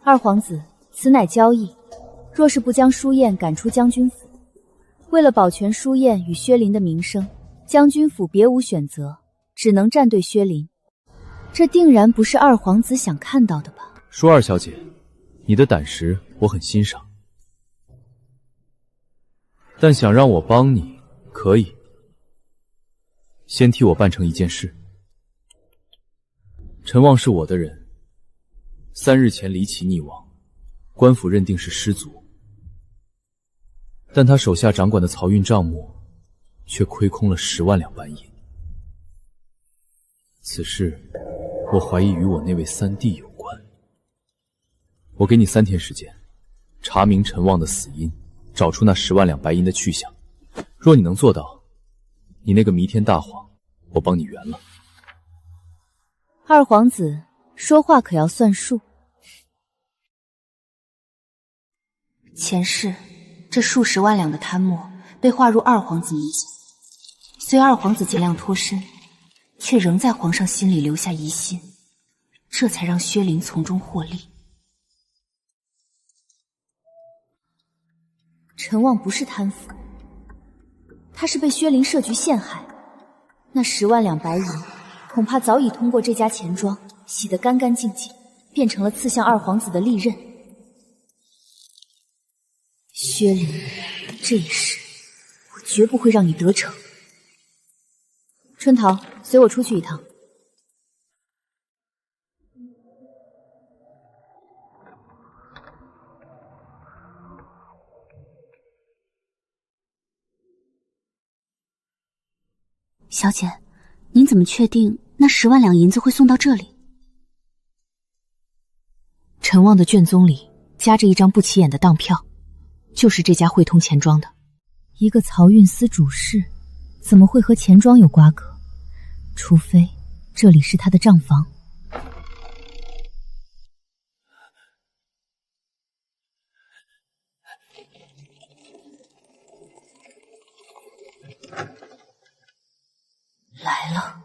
S2: 二皇子，此乃交易。若是不将舒燕赶出将军府，为了保全舒燕与薛林的名声，将军府别无选择，只能站队薛林。这定然不是二皇子想看到的吧？
S12: 舒二小姐，你的胆识我很欣赏，但想让我帮你，可以。先替我办成一件事。陈旺是我的人，3日前离奇溺亡，官府认定是失足，但他手下掌管的漕运账目却亏空了10万两白银。此事我怀疑与我那位三弟有关。我给你3天时间，查明陈旺的死因，找出那10万两白银的去向。若你能做到，你那个弥天大谎，我帮你圆了。
S2: 二皇子说话可要算数。
S4: 前世这数十万两的贪墨被划入二皇子名下，虽二皇子尽量脱身，却仍在皇上心里留下疑心，这才让薛林从中获利。
S2: 陈旺不是贪腐，他是被薛林设局陷害。那10万两白银恐怕早已通过这家钱庄洗得干干净净，变成了刺向二皇子的利刃。薛林，这一世我绝不会让你得逞。春桃，随我出去一趟。
S11: 小姐，您怎么确定那10万两银子会送到这里？
S2: 陈旺的卷宗里夹着一张不起眼的当票，就是这家汇通钱庄的。一个漕运司主事，怎么会和钱庄有瓜葛？除非这里是他的账房。
S4: 来了。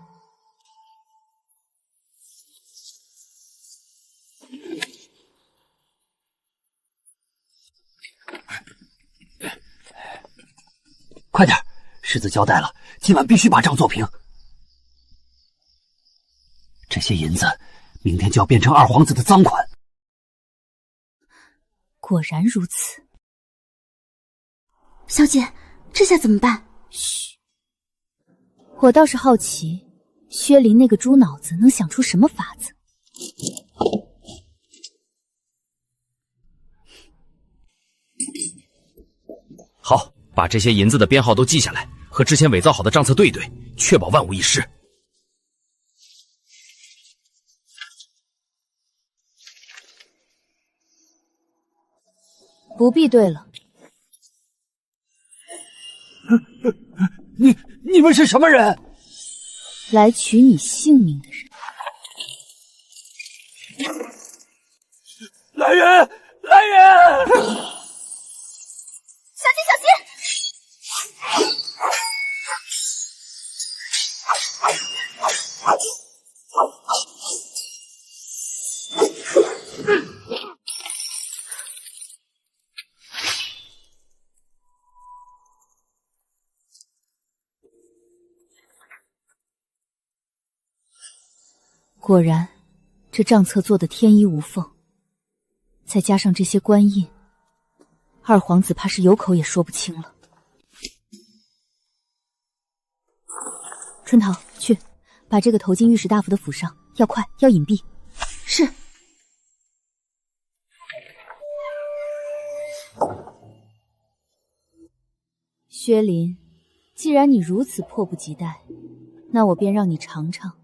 S14: 快点，世子交代了，今晚必须把账做平。这些银子明天就要变成二皇子的赃款。
S2: 果然如此。
S11: 小姐，这下怎么办？
S2: 嘘，我倒是好奇，薛林那个猪脑子能想出什么法子。
S15: 好，把这些银子的编号都记下来，和之前伪造好的账册对一对，确保万无一失。
S2: 不必对了。
S14: 你们是什么人？
S2: 来取你性命的人。
S14: 来人！来人！
S11: 小心小心！
S2: 果然，这账册做得天衣无缝，再加上这些官印，二皇子怕是有口也说不清了。春桃，去把这个投进御史大夫的府上，要快，要隐蔽。
S11: 是。
S2: 薛林，既然你如此迫不及待，那我便让你尝尝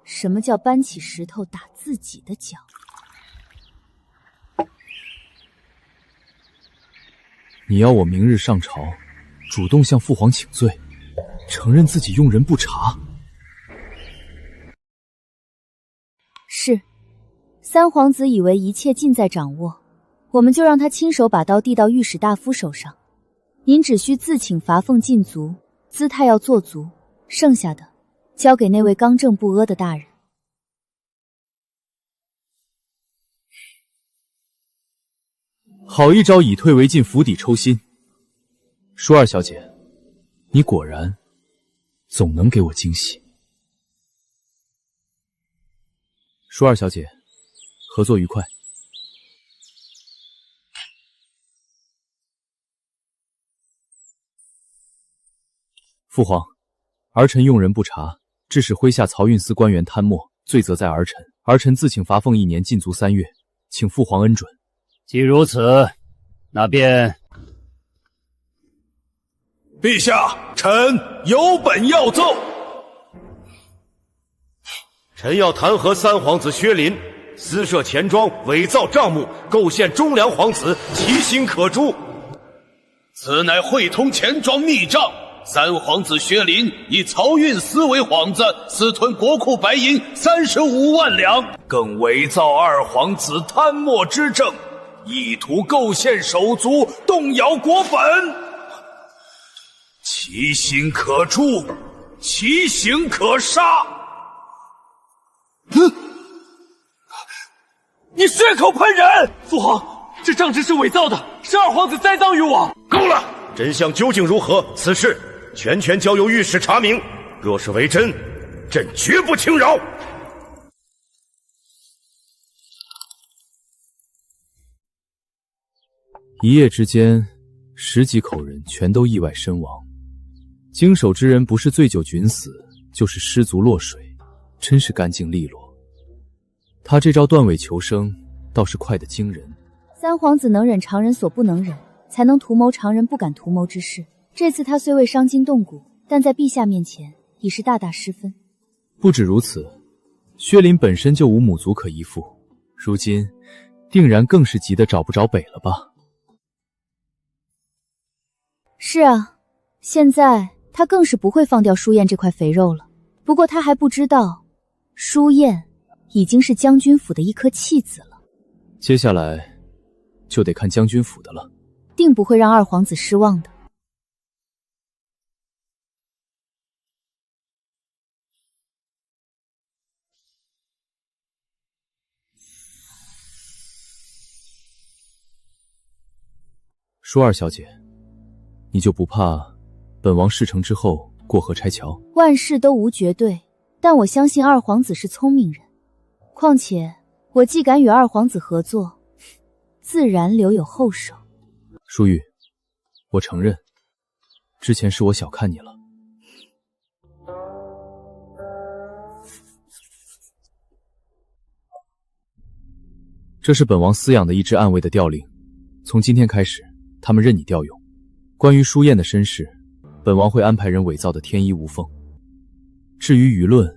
S2: 什么叫搬起石头打自己的脚。
S12: 你要我明日上朝，主动向父皇请罪，承认自己用人不察。
S2: 是，三皇子以为一切尽在掌握，我们就让他亲手把刀递到御史大夫手上。您只需自请罚俸禁足，姿态要做足，剩下的交给那位刚正不阿的大人。
S12: 好一招以退为进，釜底抽薪。舒二小姐，你果然总能给我惊喜。舒二小姐，合作愉快。父皇，儿臣用人不察，致使麾下漕运司官员贪墨，罪责在儿臣。儿臣自请罚俸1年，禁足3月，请父皇恩准。
S16: 既如此，那便。
S8: 陛下，臣有本要奏。
S17: 臣要弹劾三皇子薛林私设钱庄，伪造账目，构陷忠良皇子，其刑可诛。
S18: 此乃汇通钱庄密账。三皇子薛林以漕运司为幌子，私吞国库白银35万两，更伪造二皇子贪墨之证，意图构陷手足，动摇国本。其心可诛，其刑可杀。
S5: 你血口喷人！父皇，这账只是伪造的，是二皇子栽赃于我。
S17: 够了！真相究竟如何？此事全交由御史查明。若是为真，朕绝不轻饶。
S12: 一夜之间，10几口人全都意外身亡。经手之人不是醉酒菌死，就是失足落水，真是干净利落。他这招断尾求生倒是快得惊人。
S2: 三皇子能忍常人所不能忍，才能图谋常人不敢图谋之事。这次他虽未伤筋动骨，但在陛下面前已是大大失分。
S12: 不止如此，薛林本身就无母族可依附，如今定然更是急得找不着北了吧？
S2: 是啊，现在他更是不会放掉舒燕这块肥肉了。不过他还不知道，舒燕已经是将军府的一颗弃子了。
S12: 接下来就得看将军府的了，
S2: 定不会让二皇子失望的。
S12: 舒二小姐，你就不怕本王事成之后过河拆桥？
S2: 万事都无绝对，但我相信二皇子是聪明人。况且我既敢与二皇子合作，自然留有后手。
S12: 舒玉，我承认，之前是我小看你了。这是本王饲养的一支暗卫的调令，从今天开始，他们任你调用。关于舒燕的身世，本王会安排人伪造的天衣无缝。至于舆论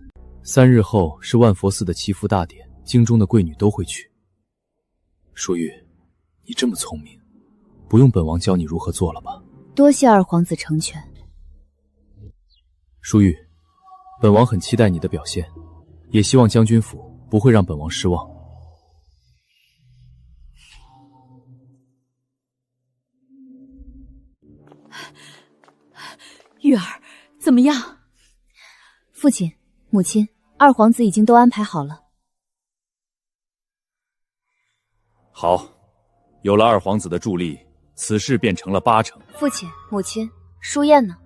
S12: ，3日后是万佛寺的祈福大典，京中的贵女都会去。舒玉，你这么聪明，不用本王教你如何做了吧？
S2: 多谢二皇子成全。
S12: 舒玉，本王很期待你的表现，也希望将军府不会让本王失望。
S6: 玉儿，怎么样？
S2: 父亲、母亲，二皇子已经都安排好了。
S1: 好，有了二皇子的助力，此事便成了80%。
S2: 父亲、母亲，舒燕呢？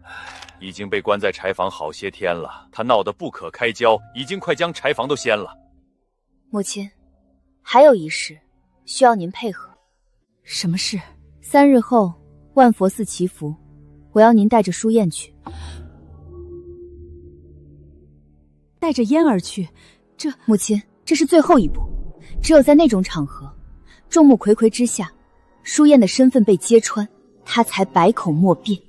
S1: 已经被关在柴房好些天了，他闹得不可开交，已经快将柴房都掀了。
S2: 母亲，还有一事需要您配合。
S6: 什么事
S2: ？3日后万佛寺祈福，我要您带着舒燕去。
S6: 带着嫣儿去？这……
S2: 母亲，这是最后一步。只有在那种场合，众目睽睽之下，舒燕的身份被揭穿，她才百口莫辩，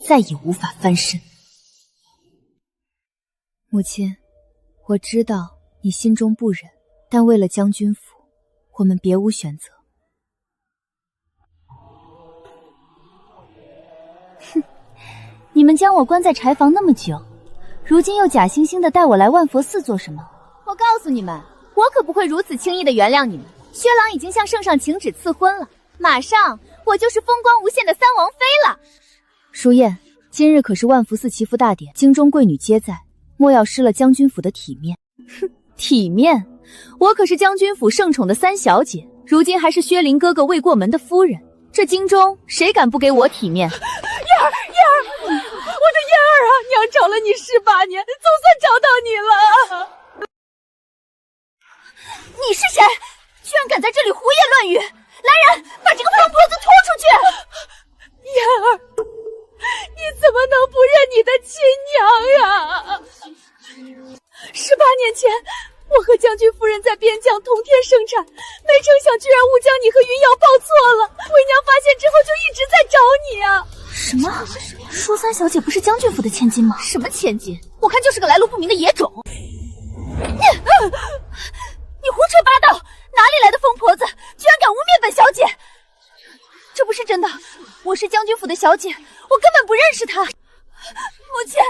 S2: 再也无法翻身。母亲，我知道你心中不忍，但为了将军府，我们别无选择。哼，你们将我关在柴房那么久，如今又假惺惺的带我来万佛寺做什么？我告诉你们，我可不会如此轻易的原谅你们。薛郎已经向圣上请旨赐婚了，马上我就是风光无限的三王妃了。舒燕，今日可是万福寺祈福大典，京中贵女皆在，莫要失了将军府的体面。哼，体面？我可是将军府圣宠的3小姐，如今还是薛林哥哥未过门的夫人，这京中谁敢不给我体面？
S11: 燕儿，我的燕儿啊！娘找了你18年，总算找到你了。
S3: 你是谁？居然敢在这里胡言乱语！来人，把这个疯婆子拖出去！
S11: 燕儿，你怎么能不你的亲娘呀！18年前，我和将军夫人在边疆同天生产，没成想居然误将你和云瑶抱错了。为娘发现之后就一直在找你啊！
S2: 什么？舒三小姐不是将军府的千金吗？
S11: 什么千金？我看就是个来路不明的野种。你胡吹八道！哪里来的疯婆子，居然敢污蔑本小姐？这不是真的，我是将军府的小姐，我根本不认识她。母亲，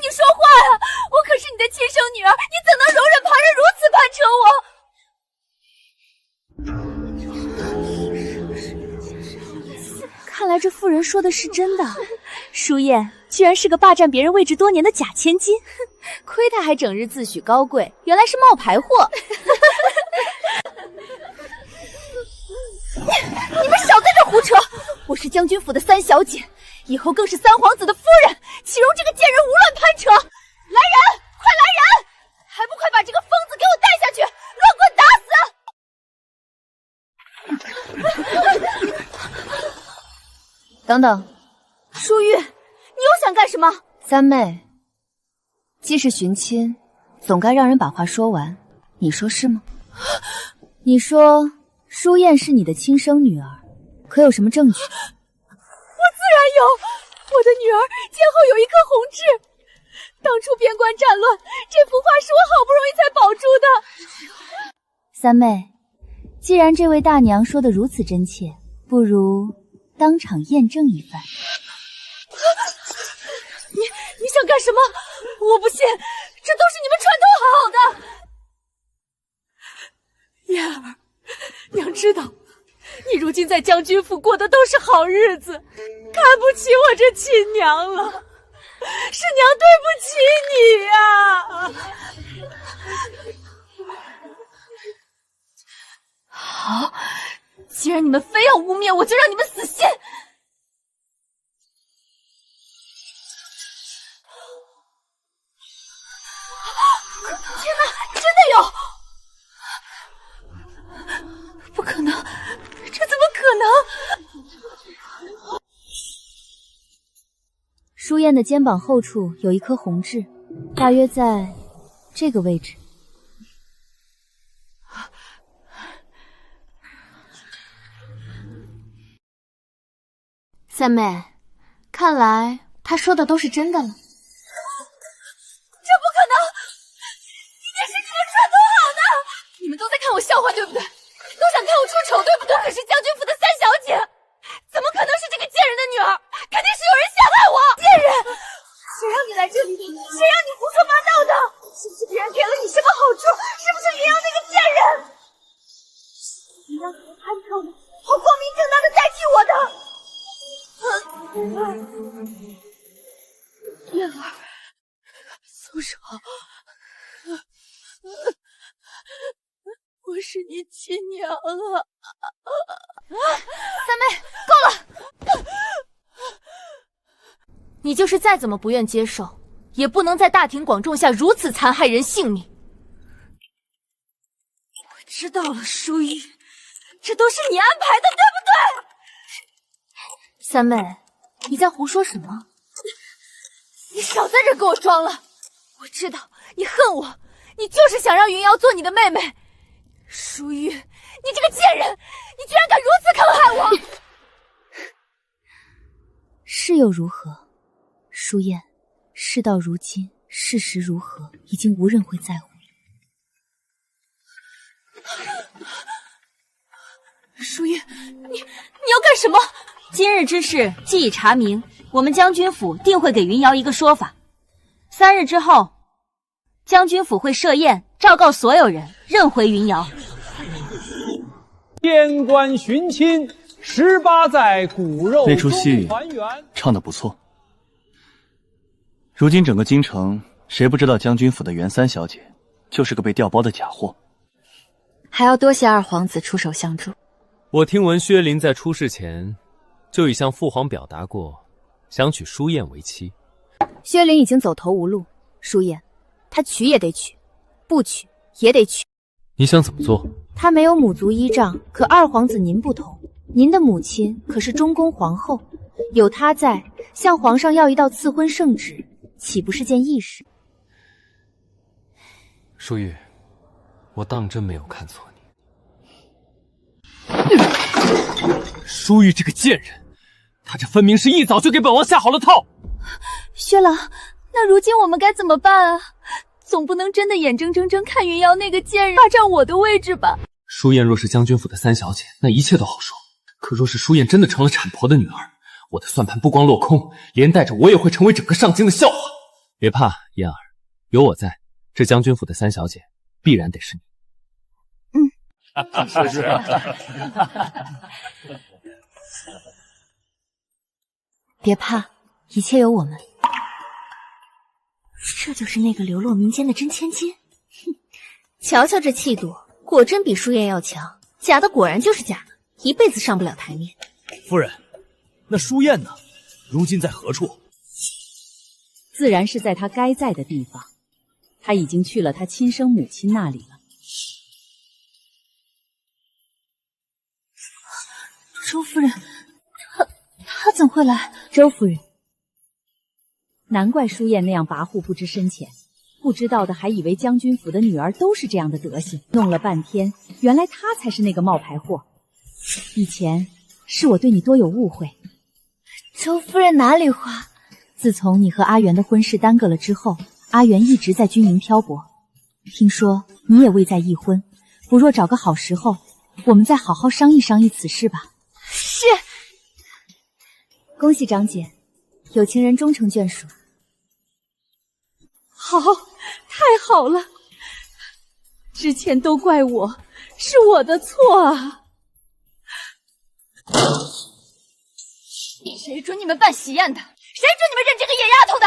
S11: 你说话啊！我可是你的亲生女儿，你怎能容忍旁人如此攀扯我？
S2: 看来这妇人说的是真的，舒燕居然是个霸占别人位置多年的假千金，亏她还整日自诩高贵，原来是冒牌货。
S11: 你们少在这胡扯！我是将军府的三小姐，以后更是三皇子的夫人，岂容这个贱人胡乱攀扯？来人，快来人！还不快把这个疯子给我带下去，乱棍打死！
S2: 等等，
S11: 舒玉，你又想干什么？
S2: 三妹，既是寻亲，总该让人把话说完，你说是吗？你说舒燕是你的亲生女儿，可有什么证据？
S11: 我自然有，我的女儿肩后有一颗红痣，当初边关战乱，这幅画是我好不容易才保住的。
S2: 三妹，既然这位大娘说的如此真切，不如当场验证一番。
S11: 你想干什么？我不信，这都是你们串通好的。燕儿，娘知道你如今在将军府过的都是好日子，看不起我这亲娘了，是娘对不起你呀。好，既然你们非要污蔑我，就让你们死心。天哪，真的有！不可能，这怎么可能？
S2: 舒燕的肩膀后处有一颗红痣，大约在这个位置。三妹，看来他说的都是真的了。
S11: 这不可能，一定是你们串通好的！你们都在看我笑话，对不对？都想看我出丑，对不对？可是将军府的三小姐，怎么可能是这个贱人的女儿？肯定是有人陷害我！贱人，谁让你来这里的？谁让你胡说八道的？是不是别人给了你什么好处？是不是云瑶那个贱人？云瑶怎么攀扯我，好光明正大的代替我的？燕儿，松手！我是你亲娘啊！
S2: 三妹，够了！你就是再怎么不愿接受，也不能在大庭广众下如此残害人性命。
S11: 我知道了，舒玉，这都是你安排的，对不对？
S2: 三妹，你在胡说什么？
S11: 你少在这给我装了！我知道你恨我，你就是想让云瑶做你的妹妹。舒玉，你这个贱人，你居然敢如此坑害我！
S2: 是又如何？舒燕，事到如今，事实如何，已经无人会在乎
S11: 了。舒燕，你要干什么？
S6: 今日之事既已查明，我们将军府定会给云瑶一个说法。3日之后，将军府会设宴，昭告所有人，认回云瑶。
S5: 边关寻亲，18载骨肉
S19: 那出戏
S5: 团圆，
S19: 唱得不错。如今整个京城，谁不知道将军府的袁三小姐就是个被调包的假货？
S4: 还要多谢二皇子出手相助。
S9: 我听闻薛林在出事前就已向父皇表达过，想娶舒燕为妻。
S2: 薛林已经走投无路，舒燕，他娶也得娶，不娶也得娶。
S9: 你想怎么做？
S2: 他没有母族依仗，可二皇子您不同，您的母亲可是中宫皇后，有他在，向皇上要一道赐婚圣旨，岂不是件易事？
S9: 淑玉，我当真没有看错你。淑玉这个贱人，她这分明是一早就给本王下好了套。
S2: 薛郎，那如今我们该怎么办啊？总不能真的眼睁睁看云瑶那个贱人霸占我的位置吧？
S9: 淑燕若是将军府的三小姐，那一切都好说。可若是淑燕真的成了产婆的女儿，我的算盘不光落空，连带着我也会成为整个上京的笑话。别怕，燕儿，有我在，这将军府的三小姐必然得是你。
S2: 是。别怕，一切有我们。
S11: 这就是那个流落民间的真千金。哼，瞧瞧这气度，果真比淑燕要强。假的果然就是假的，一辈子上不了台面。
S15: 夫人，那淑燕呢？如今在何处？
S6: 自然是在她该在的地方。她已经去了她亲生母亲那里了。
S2: 周夫人，她怎会来？
S6: 周夫人，难怪淑燕那样跋扈不知深浅，不知道的还以为将军府的女儿都是这样的德行，弄了半天，原来她才是那个冒牌货。以前是我对你多有误会。
S2: 周夫人哪里话？
S6: 自从你和阿元的婚事耽搁了之后，阿元一直在军营漂泊。听说你也未在一婚，不若找个好时候，我们再好好商议商议此事吧。
S2: 是。
S6: 恭喜长姐，有情人终成眷属。
S2: 好，太好了！之前都怪我，是我的错啊！谁准你们办喜宴的？谁准你们认这个野丫头的？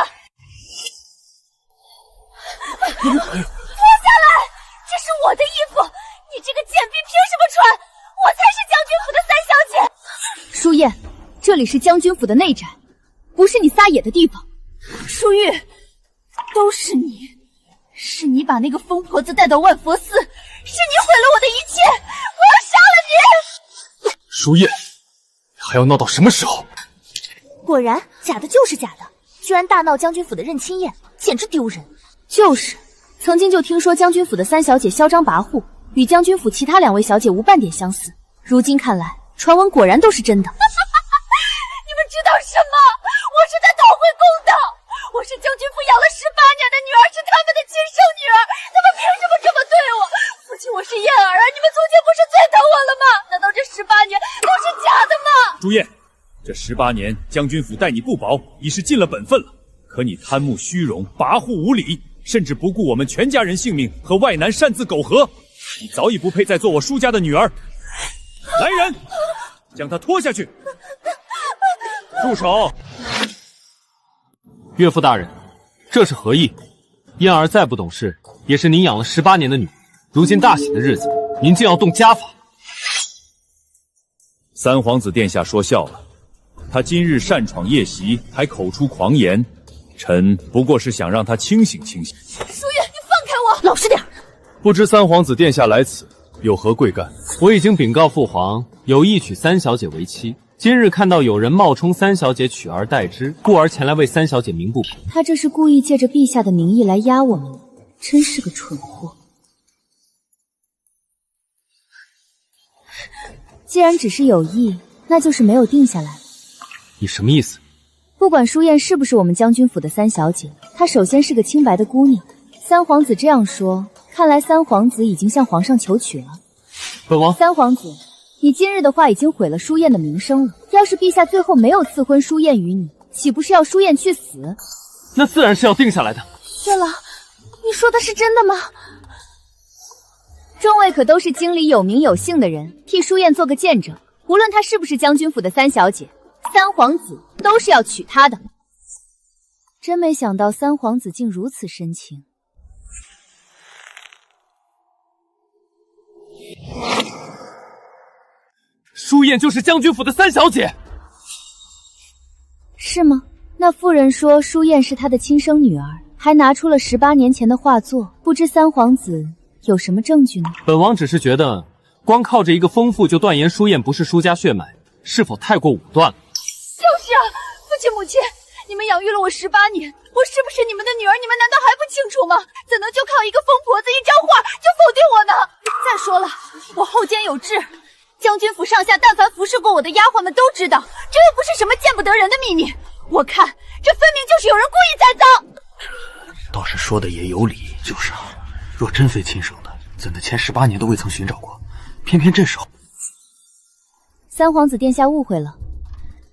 S2: 脱下来！这是我的衣服，你这个贱婢凭什么穿？我才是将军府的三小姐。
S6: 淑燕，这里是将军府的内宅，不是你撒野的地方。
S2: 淑玉，都是你，是你把那个疯婆子带到万佛寺，是你毁了我的一切，我要杀了你！
S10: 淑燕，还要闹到什么时候？
S11: 果然，假的就是假的，居然大闹将军府的认亲宴，简直丢人。
S6: 就是，曾经就听说将军府的三小姐嚣张跋扈，与将军府其他2位小姐无半点相似。如今看来，传闻果然都是真的。
S2: 你们知道什么？我是在讨回公道。我是将军府养了18年的女儿，是他们的亲生女儿，他们凭什么这么对我？父亲，我是燕儿啊，你们从前不是最疼我了吗？难道这18年都是假的吗？
S1: 朱燕，这18年将军府待你不薄，已是尽了本分了。可你贪慕虚荣，跋扈无礼，甚至不顾我们全家人性命，和外男擅自苟合，你早已不配再做我舒家的女儿。来人，将她拖下去！
S10: 住手！
S9: 岳父大人，这是何意？燕儿再不懂事，也是您养了18年的女儿，如今大喜的日子，您竟要动家法？
S1: 三皇子殿下说笑了，他今日擅闯夜袭，还口出狂言，臣不过是想让他清醒清醒。
S2: 淑月，你放开我！
S11: 老实点！
S10: 不知三皇子殿下来此有何贵干？
S9: 我已经禀告父皇，有意娶三小姐为妻。今日看到有人冒充三小姐取而代之，故而前来为三小姐鸣不平。
S6: 他这是故意借着陛下的名义来压我们，真是个蠢货。既然只是有意，那就是没有定下来。
S9: 你什么意思？
S6: 不管淑燕是不是我们将军府的三小姐，她首先是个清白的姑娘。三皇子这样说，看来三皇子已经向皇上求娶了。
S9: 本王，
S6: 三皇子，你今日的话已经毁了淑燕的名声了。要是陛下最后没有赐婚淑燕于你，岂不是要淑燕去死？
S9: 那自然是要定下来的。
S2: 月郎，你说的是真的吗？
S6: 众位可都是京里有名有姓的人，替淑燕做个见证。无论她是不是将军府的三小姐，三皇子都是要娶她的。真没想到三皇子竟如此深情。
S9: 淑燕就是将军府的三小姐，
S6: 是吗？那妇人说淑燕是她的亲生女儿，还拿出了18年前的画作，不知三皇子有什么证据呢？
S9: 本王只是觉得，光靠着一个疯妇就断言淑燕不是舒家血脉，是否太过武断了？
S2: 就是啊，
S11: 起母亲，你们养育了我18年，我是不是你们的女儿？你们难道还不清楚吗？怎能就靠一个疯婆子一张画就否定我呢？再说了，我后肩有痣，将军府上下但凡服侍过我的丫鬟们都知道，这又不是什么见不得人的秘密。我看这分明就是有人故意栽赃。
S8: 倒是说的也有理，就是啊，若真非亲生的，怎的前18年都未曾寻找过，偏偏这时候。
S4: 三皇子殿下误会了，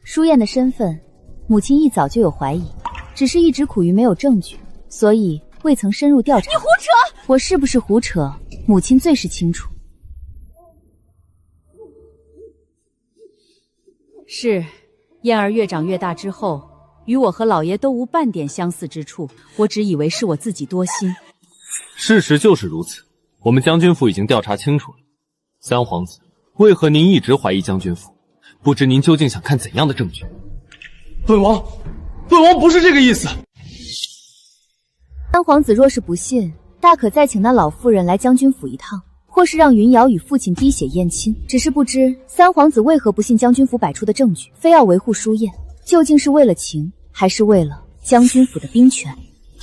S4: 舒燕的身份，母亲一早就有怀疑，只是一直苦于没有证据，所以未曾深入调查。
S11: 你胡扯！
S4: 我是不是胡扯，母亲最是清楚。
S6: 是，燕儿越长越大之后，与我和老爷都无半点相似之处，我只以为是我自己多心。
S9: 事实就是如此，我们将军府已经调查清楚了。三皇子，为何您一直怀疑将军府？不知您究竟想看怎样的证据？
S10: 本王不是这个意思。
S4: 三皇子若是不信，大可再请那老妇人来将军府一趟，或是让云瑶与父亲滴血验亲。只是不知三皇子为何不信将军府摆出的证据，非要维护舒燕？究竟是为了情，还是为了将军府的兵权？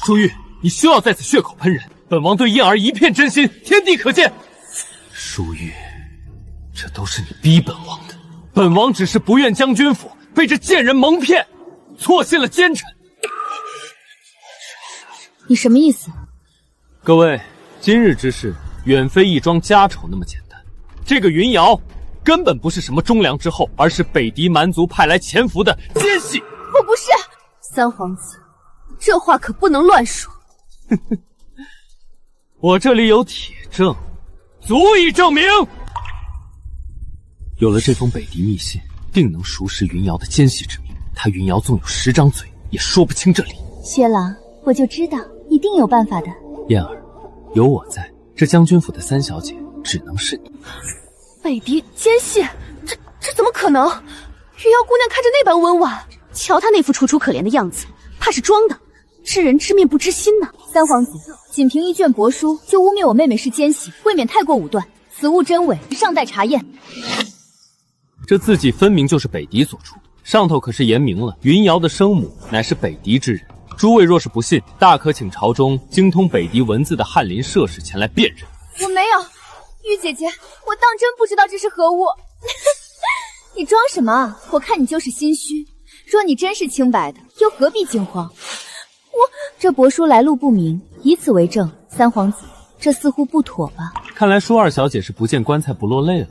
S9: 舒玉，你休要在此血口喷人，本王对燕儿一片真心，天地可见。舒玉，这都是你逼本王的，本王只是不愿将军府被这贱人蒙骗，错信了奸臣。
S4: 你什么意思？
S9: 各位，今日之事远非一桩家丑那么简单。这个云瑶根本不是什么忠良之后，而是北狄蛮族派来潜伏的奸细。
S11: 我不是。三皇子，这话可不能乱说。
S9: 我这里有铁证，足以证明。有了这封北狄密信，定能熟识云瑶的奸细之名。他云瑶纵有10张嘴，也说不清这理。
S4: 薛郎，我就知道一定有办法的。
S9: 燕儿，有我在，这将军府的三小姐只能是你。
S11: 北狄奸细，这怎么可能？云瑶姑娘看着那般温婉，瞧她那副楚楚可怜的样子，怕是装的。知人知面不知心呢。
S4: 三皇子，仅凭一卷帛书就污蔑我妹妹是奸细，未免太过武断。此物真伪，尚待查验。
S9: 这字迹分明就是北狄所出，上头可是言明了，云瑶的生母乃是北狄之人。诸位若是不信，大可请朝中精通北狄文字的翰林摄士前来辨认。
S11: 我没有，玉姐姐，我当真不知道这是何物。
S4: 你装什么？我看你就是心虚。若你真是清白的，又何必惊慌？这帛书来路不明，以此为证。三皇子，这似乎不妥吧？
S9: 看来舒二小姐是不见棺材不落泪了。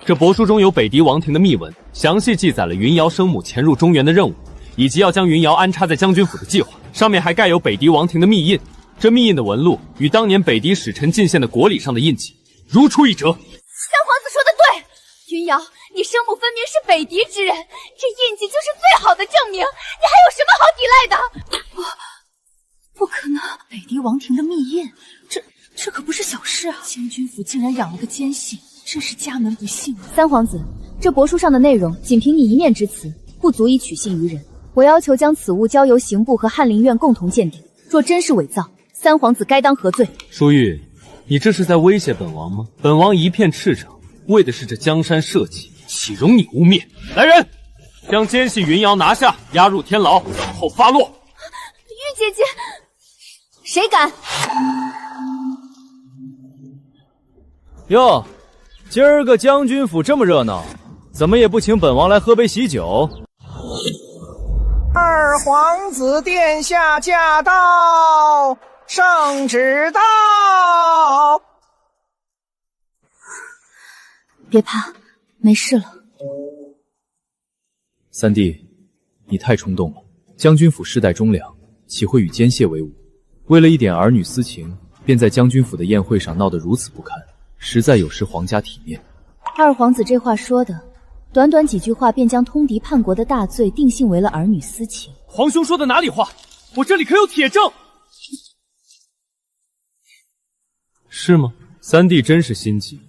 S9: 这帛书中有北狄王庭的密文，详细记载了云瑶生母潜入中原的任务，以及要将云瑶安插在将军府的计划。上面还盖有北狄王庭的密印，这密印的纹路与当年北狄使臣进献的国礼上的印记如出一辙。
S11: 三皇子说的对，云瑶，你生母分明是北狄之人，这印记就是最好的证明，你还有什么好抵赖的？
S2: 不可能！北狄王庭的密印，这可不是小事啊！将军府竟然养了个奸细，真是家门不幸啊！
S4: 三皇子，这帛书上的内容仅凭你一面之词，不足以取信于人。我要求将此物交由刑部和翰林院共同鉴定，若真是伪造，三皇子该当何罪？
S9: 舒玉，你这是在威胁本王吗？本王一片赤诚，为的是这江山社稷，岂容你污蔑？来人，将奸细云瑶拿下，押入天牢，然后发落。
S11: 玉姐姐，
S4: 谁敢？
S1: 哟，今儿个将军府这么热闹，怎么也不请本王来喝杯喜酒？
S20: 二皇子殿下驾到，圣旨到。
S4: 别怕，没事了。
S12: 三弟，你太冲动了。将军府世代忠良，岂会与奸细为伍？为了一点儿女私情，便在将军府的宴会上闹得如此不堪，实在有失皇家体面。
S4: 二皇子这话说的，短短几句话便将通敌叛国的大罪定性为了儿女私情。
S1: 皇兄说的哪里话？我这里可有铁证。
S9: 是吗？三弟真是心急，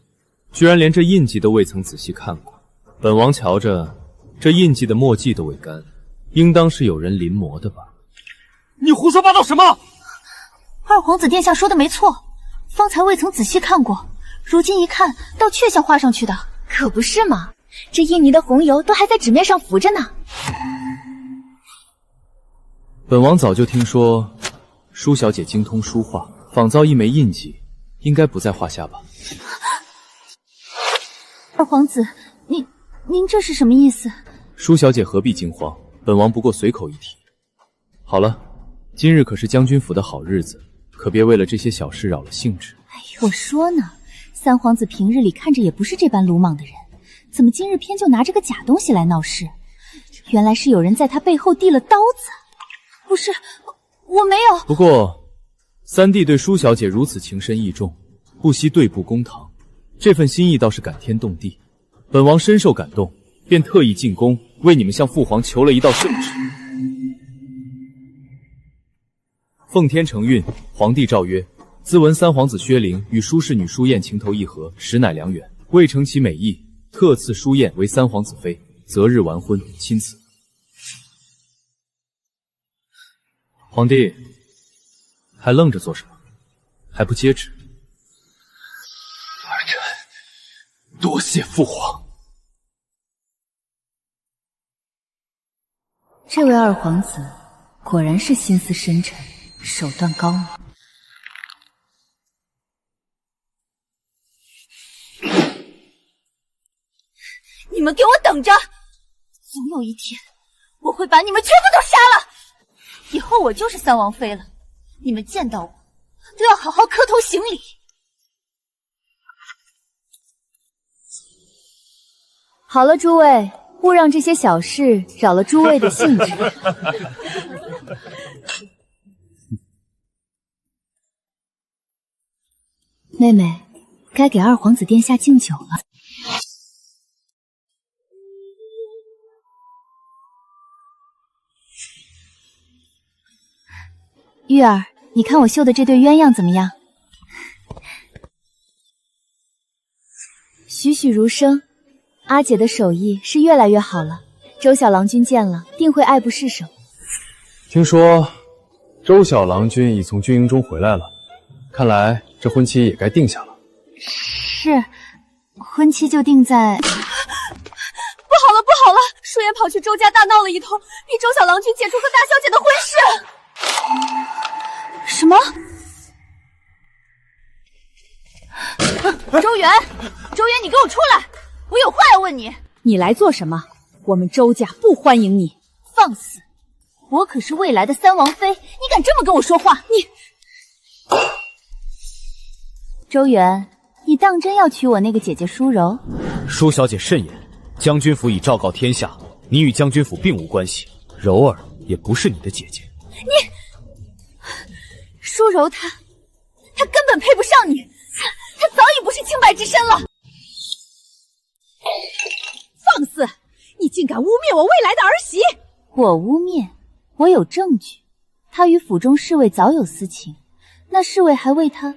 S9: 居然连这印记都未曾仔细看过。本王瞧着，这印记的墨迹都未干，应当是有人临摹的吧？
S1: 你胡说八道什么？
S2: 二皇子殿下说的没错，方才未曾仔细看过，如今一看，倒确像画上去的。
S4: 可不是嘛，这印泥的红油都还在纸面上浮着呢。
S12: 本王早就听说，舒小姐精通书画，仿造一枚印记，应该不在话下吧？
S11: 二皇子，您这是什么意思？
S12: 舒小姐何必惊慌，本王不过随口一提。好了，今日可是将军府的好日子，可别为了这些小事扰了兴致。
S11: 哎，我说呢，三皇子平日里看着也不是这般鲁莽的人，怎么今日偏就拿着个假东西来闹事？原来是有人在他背后递了刀子。不是，我没有。
S12: 不过，三弟对舒小姐如此情深意重，不惜对簿公堂，这份心意倒是感天动地。本王深受感动，便特意进宫为你们向父皇求了一道圣旨。奉天承运，皇帝诏曰：自闻三皇子薛灵与舒氏女舒燕情投意合，实乃良缘，为承其美意，特赐舒燕为三皇子妃，择日完婚，亲赐。皇帝还愣着做什么？还不接旨？
S9: 儿臣多谢父皇。
S11: 这位二皇子果然是心思深沉，手段高明。
S3: 你们给我等着！总有一天，我会把你们全部都杀了。以后我就是三王妃了，你们见到我都要好好磕头行礼。
S2: 好了，诸位，勿让这些小事扰了诸位的兴致。
S11: 妹妹，该给二皇子殿下敬酒了。玉儿，你看我绣的这对鸳鸯怎么样？
S2: 栩栩如生，阿姐的手艺是越来越好了。周小郎君见了，定会爱不释手。
S10: 听说周小郎君已从军营中回来了，看来这婚期也该定下了。
S11: 是，婚期就定在……
S3: 不好了，不好了！舒言跑去周家大闹了一通，逼周小郎君解除和大小姐的婚事。
S11: 什么？
S3: 周元，周元，你给我出来！我有话要问你。
S6: 你来做什么？我们周家不欢迎你。
S3: 放肆！我可是未来的三王妃，你敢这么跟我说话？你……
S11: 周元，你当真要娶我那个姐姐舒柔？
S15: 舒小姐慎言，将军府已昭告天下，你与将军府并无关系，柔儿也不是你的姐姐。
S3: 你，舒柔她根本配不上你，她早已不是清白之身了。
S6: 放肆！你竟敢污蔑我未来的儿媳！
S11: 我污蔑？我有证据，她与府中侍卫早有私情，那侍卫还为她……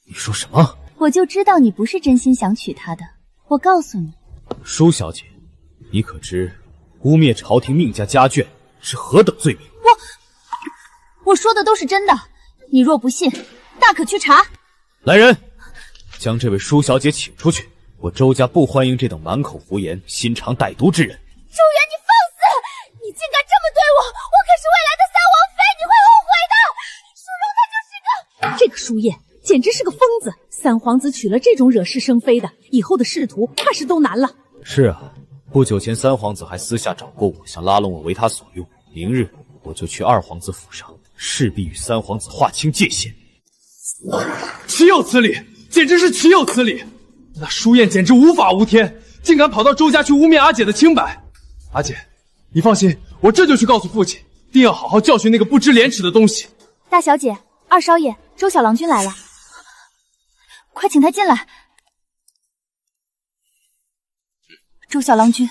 S15: 你说什么？
S11: 我就知道你不是真心想娶她的。我告诉你，
S15: 舒小姐，你可知污蔑朝廷命家家眷是何等罪名？
S3: 我说的都是真的，你若不信，大可去查。
S15: 来人，将这位舒小姐请出去。我周家不欢迎这等满口胡言、心肠歹毒之人。
S3: 周元，你放肆！你竟敢这么对我，我可是未来的三王妃，你会后悔的。舒柔她就是个……
S6: 这个舒燕简直是个疯子。三皇子娶了这种惹是生非的，以后的仕途怕是都难了。
S15: 是啊，不久前三皇子还私下找过我，想拉拢我为他所用。明日我就去二皇子府上，势必与三皇子划清界限。
S10: 岂有此理！简直是岂有此理！那舒燕简直无法无天，竟敢跑到周家去污蔑阿姐的清白。阿姐，你放心，我这就去告诉父亲，定要好好教训那个不知廉耻的东西。
S11: 大小姐，二少爷，周小郎君来了，快请他进来。周小郎君，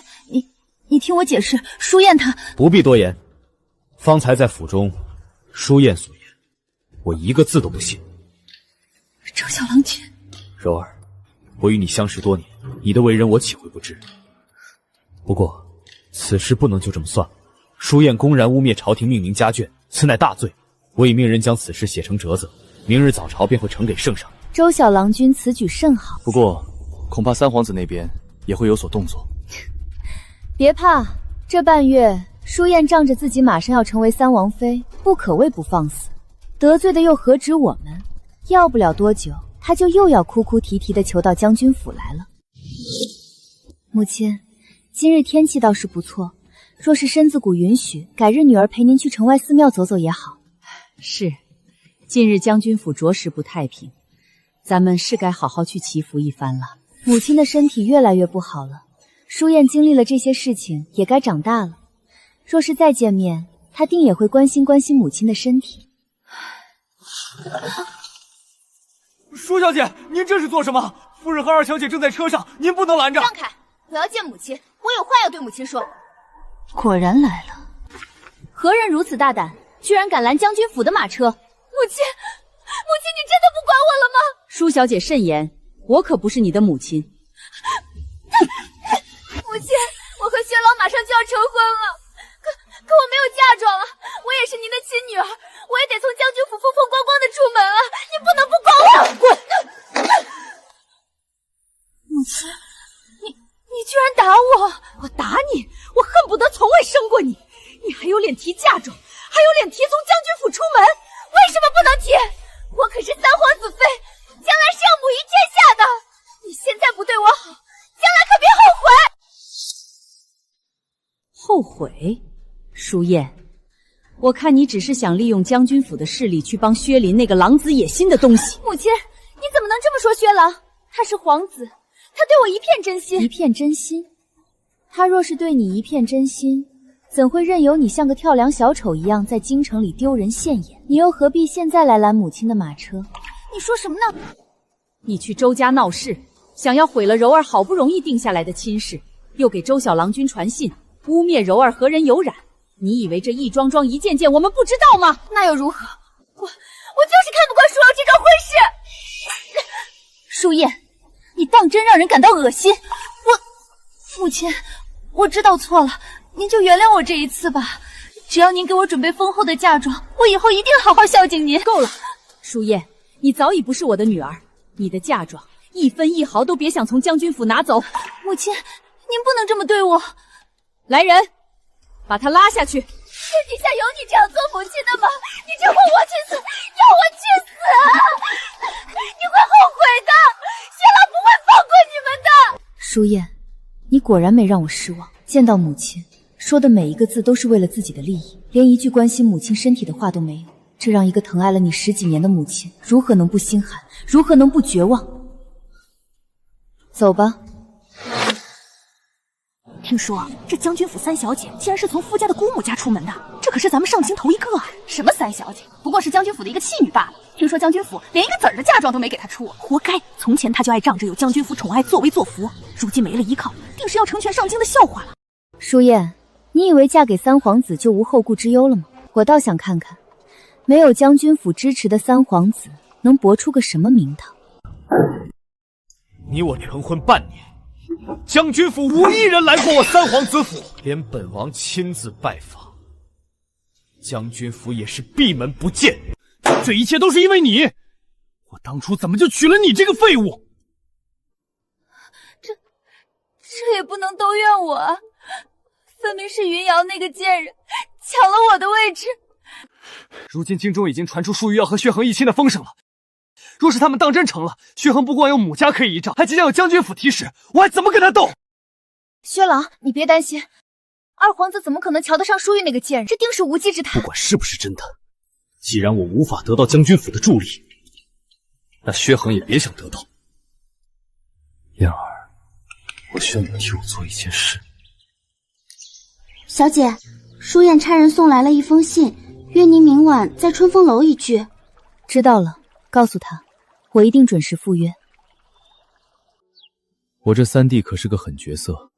S11: 你听我解释，舒燕她……
S15: 不必多言，方才在府中，舒燕所言，我一个字都不信。
S11: 周小郎君，
S15: 柔儿，我与你相识多年，你的为人我岂会不知？不过此事不能就这么算了。舒燕公然污蔑朝廷命名家眷，此乃大罪。我已命人将此事写成折子，明日早朝便会呈给圣上。
S2: 周小郎君此举甚好，
S12: 不过恐怕三皇子那边也会有所动作。
S2: 别怕，这半月舒燕仗着自己马上要成为三王妃，不可谓不放肆，得罪的又何止我们？要不了多久，她就又要哭哭啼啼的求到将军府来了。母亲，今日天气倒是不错，若是身子骨允许，改日女儿陪您去城外寺庙走走也好。
S6: 是，近日将军府着实不太平，咱们是该好好去祈福一番了。
S2: 母亲的身体越来越不好了，舒燕经历了这些事情，也该长大了。若是再见面，她定也会关心关心母亲的身体。
S5: 舒小姐，您这是做什么？夫人和二小姐正在车上，您不能拦着。
S11: 让开！我要见母亲，我有话要对母亲说。
S2: 果然来了，何人如此大胆，居然敢拦将军府的马车？
S11: 母亲，你真的不管我了吗？
S6: 舒小姐慎言，我可不是你的母亲。
S11: 母亲，我和薛老马上就要成婚了，可我没有嫁妆啊！我也是您的亲女儿，我也得从将军府风风光光的出门啊！你不能不管我！滚！
S3: 母亲，你居然打我！我打你，我恨不得从未生过你！你还有脸提嫁妆，还有脸提从将军府出门？
S11: 为什么不能提？我可是三皇子妃，将来是要母仪天下的。你现在不对我好，将来可别后悔。
S6: 后悔？舒燕，我看你只是想利用将军府的势力去帮薛林那个狼子野心的东西。
S2: 母亲，你怎么能这么说薛郎？他是皇子，他对我一片真心。一片真心？他若是对你一片真心，怎会任由你像个跳梁小丑一样在京城里丢人现眼？你又何必现在来拦母亲的马车？
S3: 你说什么呢？
S6: 你去周家闹事，想要毁了柔儿好不容易定下来的亲事，又给周小郎君传信，污蔑柔儿和人有染。你以为这一桩桩一件件我们不知道吗？
S3: 那又如何？
S11: 我就是看不惯舒老这桩婚事。
S3: 舒燕，你当真让人感到恶心！母亲，我知道错了，您就原谅我这一次吧。只要您给我准备丰厚的嫁妆，我以后一定好好孝敬您。
S6: 够了，舒燕，你早已不是我的女儿，你的嫁妆一分一毫都别想从将军府拿走。
S3: 母亲，您不能这么对我。
S6: 来人，把他拉下去。
S11: 天底下有你这样做母亲的吗？你只换我去死，要我去死！你会后悔的，薛郎不会放过你们的。
S2: 舒燕，你果然没让我失望。见到母亲，说的每一个字都是为了自己的利益，连一句关心母亲身体的话都没有。这让一个疼爱了你10几年的母亲，如何能不心寒？如何能不绝望？走吧。
S3: 听说这将军府三小姐竟然是从夫家的姑母家出门的，这可是咱们上京头一个啊！什么三小姐，不过是将军府的一个弃女罢了。听说将军府连一个子儿的嫁妆都没给她出，活该！从前她就爱仗着有将军府宠爱作威作福，如今没了依靠，定是要成全上京的笑话了。
S2: 舒燕，你以为嫁给三皇子就无后顾之忧了吗？我倒想看看，没有将军府支持的三皇子能博出个什么名堂。
S15: 你我成婚半年，将军府无一人来过我三皇子府，连本王亲自拜访，将军府也是闭门不见。这一切都是因为你，我当初怎么就娶了你这个废物？
S11: 这也不能都怨我啊！分明是云瑶那个贱人抢了我的位置。
S9: 如今京中已经传出舒玉要和薛恒议亲的风声了，若是他们当真成了，薛恒不光有母家可以依仗，还即将有将军府提示，我还怎么跟他斗？
S2: 薛郎，你别担心，二皇子怎么可能瞧得上舒玉那个贱人？这定是无稽之谈。
S15: 不管是不是真的，既然我无法得到将军府的助力，那薛恒也别想得到。
S7: 燕儿，我需要你替我做一件事。
S21: 小姐，书院差人送来了一封信，约您明晚在春风楼一聚。
S2: 知道了，告诉他，我一定准时赴约。
S12: 我这三弟可是个狠角色，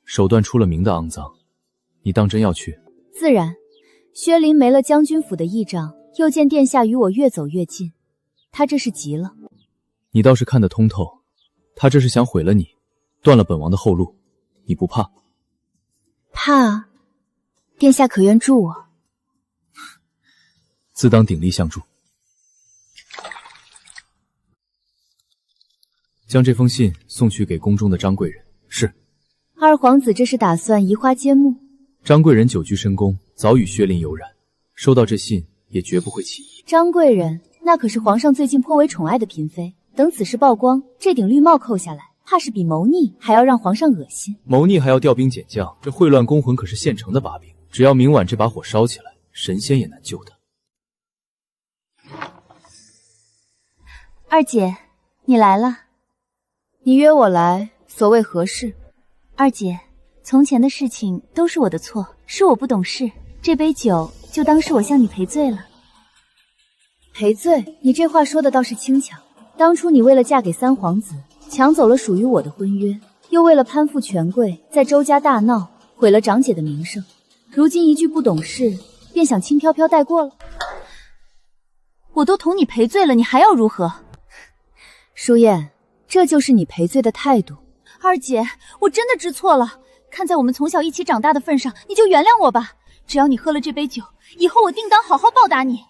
S12: 手段出了名的肮脏，你当真要去？
S2: 自然。薛林没了将军府的依仗，又见殿下与我越走越近，他这是急了。
S12: 你倒是看得通透，他这是想毁了你，断了本王的后路，你不怕？
S2: 怕。殿下可愿助我？
S12: 自当鼎力相助。将这封信送去给宫中的张贵人。是。
S2: 二皇子这是打算移花接木，
S12: 张贵人久居深宫，早与薛林有染，收到这信也绝不会起疑。
S2: 张贵人，那可是皇上最近颇为宠爱的嫔妃，等此事曝光，这顶绿帽扣下来，怕是比谋逆还要让皇上恶心。
S12: 谋逆还要调兵遣将，这秽乱宫魂可是现成的把柄，只要明晚这把火烧起来，神仙也难救他。
S2: 二姐，你来了。你约我来，所谓何事？
S21: 二姐，从前的事情都是我的错，是我不懂事，这杯酒就当是我向你赔罪了。
S2: 赔罪？你这话说的倒是轻巧。当初你为了嫁给三皇子，抢走了属于我的婚约，又为了攀附权贵，在周家大闹，毁了长姐的名声。如今一句不懂事，便想轻飘飘带过了。
S21: 我都同你赔罪了，你还要如何？
S2: 舒燕，这就是你赔罪的态度。
S21: 二姐，我真的知错了，看在我们从小一起长大的份上，你就原谅我吧。只要你喝了这杯酒，以后我定当好好报答你。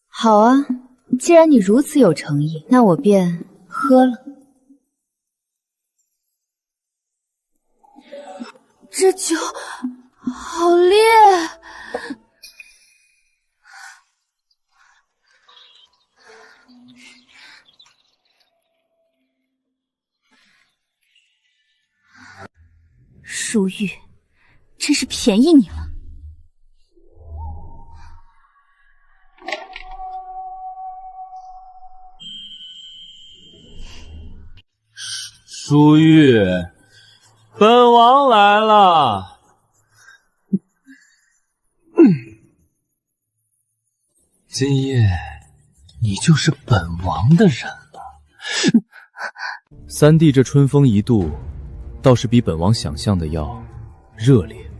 S2: 好啊，既然你如此有诚意，那我便喝了。
S21: 这酒好烈。舒玉，真是便宜你了。
S9: 舒玉，本王来了。今夜你就是本王的人了。
S12: 三弟这春风一度，倒是比本王想象的要热烈。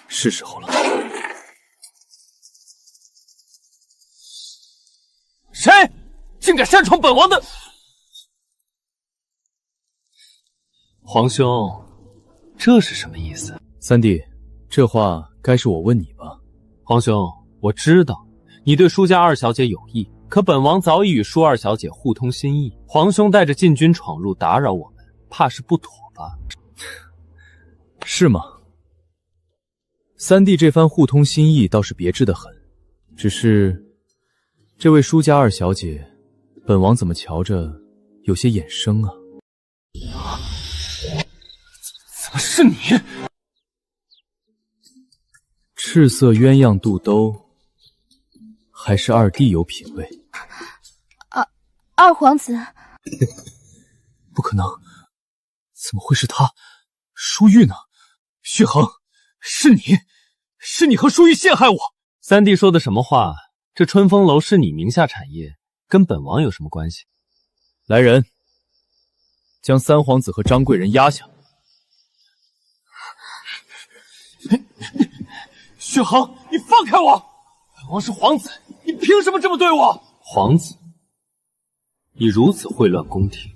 S12: 是时候了。
S9: 谁竟敢擅闯本王的？皇兄，这是什么意思？
S12: 三弟，这话该是我问你吧。
S9: 皇兄，我知道你对舒家二小姐有意，可本王早已与舒二小姐互通心意。皇兄带着禁军闯入打扰我们，怕是不妥吧？
S12: 是吗？三弟这番互通心意倒是别致的很，只是这位舒家二小姐，本王怎么瞧着有些眼生啊？
S9: 怎么是你？
S12: 赤色鸳鸯肚兜，还是二弟有品位。
S21: 二皇子，
S12: 不可能，怎么会是他？舒玉呢？血恒，是你和舒玉陷害我！
S9: 三弟说的什么话？这春风楼是你名下产业，跟本王有什么关系？
S12: 来人，将三皇子和张贵人押下。
S9: 血恒，你放开我！本王是皇子，你凭什么这么对我？皇子，你如此秽乱宫廷，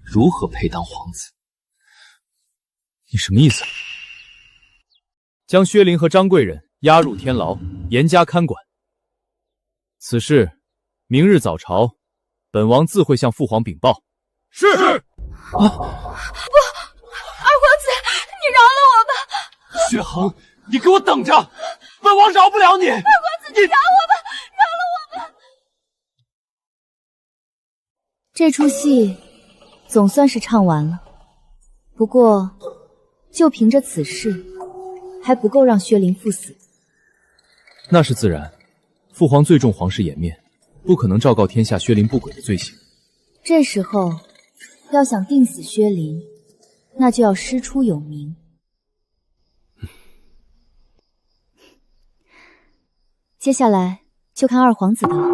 S9: 如何配当皇子？
S12: 你什么意思？将薛林和张贵人押入天牢，严加看管。此事明日早朝，本王自会向父皇禀报。
S9: 是。
S21: 不，二皇子，你饶了我吧！
S9: 血恒，你给我等着，本王饶不了你！二
S21: 皇子，你饶我吧，饶了我吧！
S2: 这出戏总算是唱完了，不过就凭着此事，还不够让薛林赴死。
S12: 那是自然，父皇最重皇室颜面，不可能昭告天下薛林不轨的罪行。
S2: 这时候要想定死薛林，那就要师出有名。接下来就看二皇子的了。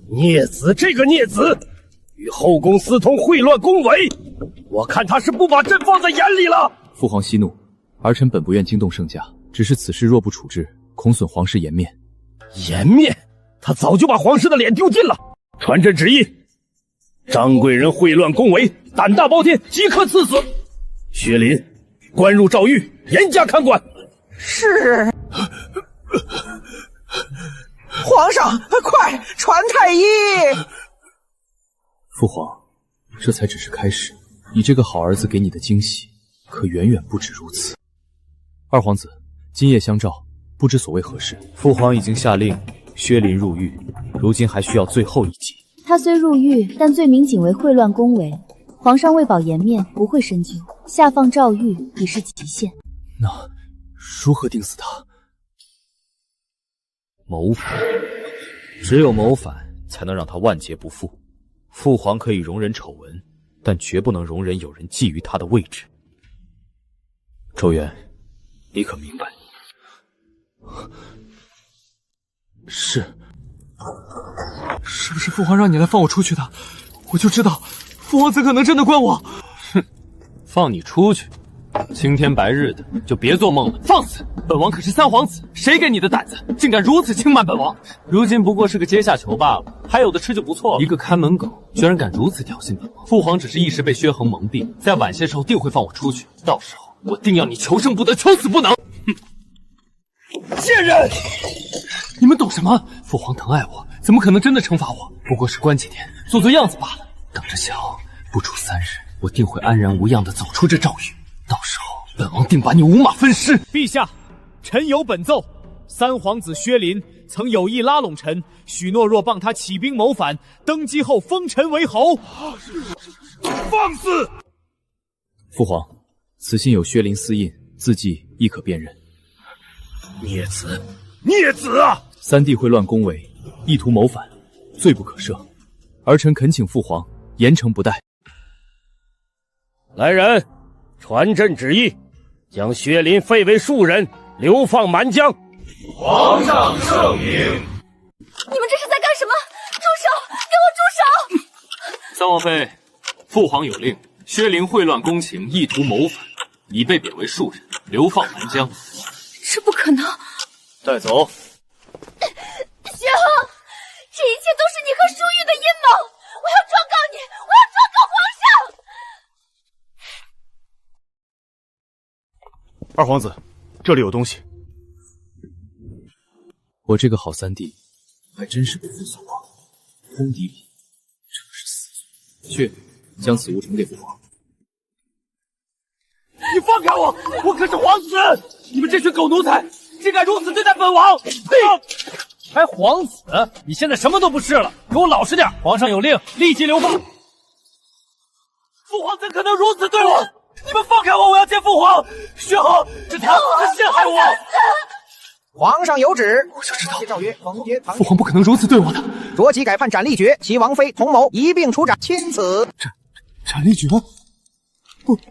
S17: 孽子，这个孽子与后宫私通，秽乱宫闱，我看他是不把朕放在眼里了。
S12: 父皇息怒，儿臣本不愿惊动圣驾，只是此事若不处置，恐损皇室颜面。
S17: 颜面？他早就把皇室的脸丢尽了。传朕旨意，张贵人秽乱宫闱，胆大包天，即刻赐死。薛林关入诏狱，严加看管。
S20: 是。皇上，快传太医！
S12: 父皇，这才只是开始，你这个好儿子给你的惊喜，可远远不止如此。二皇子，今夜相召，不知所谓何事？
S15: 父皇已经下令薛林入狱，如今还需要最后一击。
S21: 他虽入狱，但罪名仅为秽乱宫闱，皇上为保颜面，不会深究，下放诏狱已是极限。
S12: 那如何定死他？
S15: 谋反，只有谋反才能让他万劫不复。父皇可以容忍丑闻，但绝不能容忍有人觊觎他的位置。周元，你可明白？
S10: 是不是父皇让你来放我出去的？我就知道，父皇怎可能真的关我？
S9: 哼，放你出去？青天白日的，就别做梦了！放肆！本王可是三皇子，谁给你的胆子，竟敢如此轻慢本王？如今不过是个阶下囚罢了，还有的吃就不错了。一个看门狗，居然敢如此挑衅本王！父皇只是一时被薛恒蒙蔽，在晚些时候定会放我出去，到时候我定要你求生不得，求死不能！哼！贱人！你们懂什么？父皇疼爱我，怎么可能真的惩罚我？不过是关几天，做做样子罢了。等着瞧，不出3日，我定会安然无恙地走出这诏狱。到时候，本王定把你五马分尸！
S5: 陛下，臣有本奏：三皇子薛林曾有意拉拢臣，许诺若帮他起兵谋反，登基后封臣为侯。
S17: 放肆！
S12: 父皇，此信有薛林私印，字迹亦可辨认。
S17: 孽子，孽子啊！
S12: 三弟秽乱宫闱，意图谋反，罪不可赦。儿臣恳请父皇严惩不贷。
S17: 来人，传朕旨意，将薛林废为庶人，流放蛮疆。
S18: 皇上圣明。
S11: 你们这是在干什么？住手！给我住手！
S9: 三王妃，父皇有令，薛林秽乱宫情，意图谋反，已被贬为庶人，流放蛮疆。
S11: 这不可能！
S17: 带走。
S11: 薛恒，这一切都是你和舒玉的阴谋！我要状告你！我要状告皇上！
S10: 二皇子，这里有东西。
S12: 我这个好三弟，还真是不负所望，通敌里这是死罪。去，将此物呈给父皇。
S17: 你放开我！我可是皇子！你们这群狗奴才，竟敢如此对待本王！
S5: 还皇子？你现在什么都不是了，给我老实点！皇上有令，立即流放。
S17: 父皇怎可能如此对我？你们放开我！我要见父皇！薛恒，是他陷害我！
S20: 皇上有旨，
S9: 我就知道，
S20: 诏曰：冯杰、
S9: 父皇不可能如此对我的。
S20: 着即改判斩立决，其王妃、同谋一并处斩，钦此。
S10: 斩立决？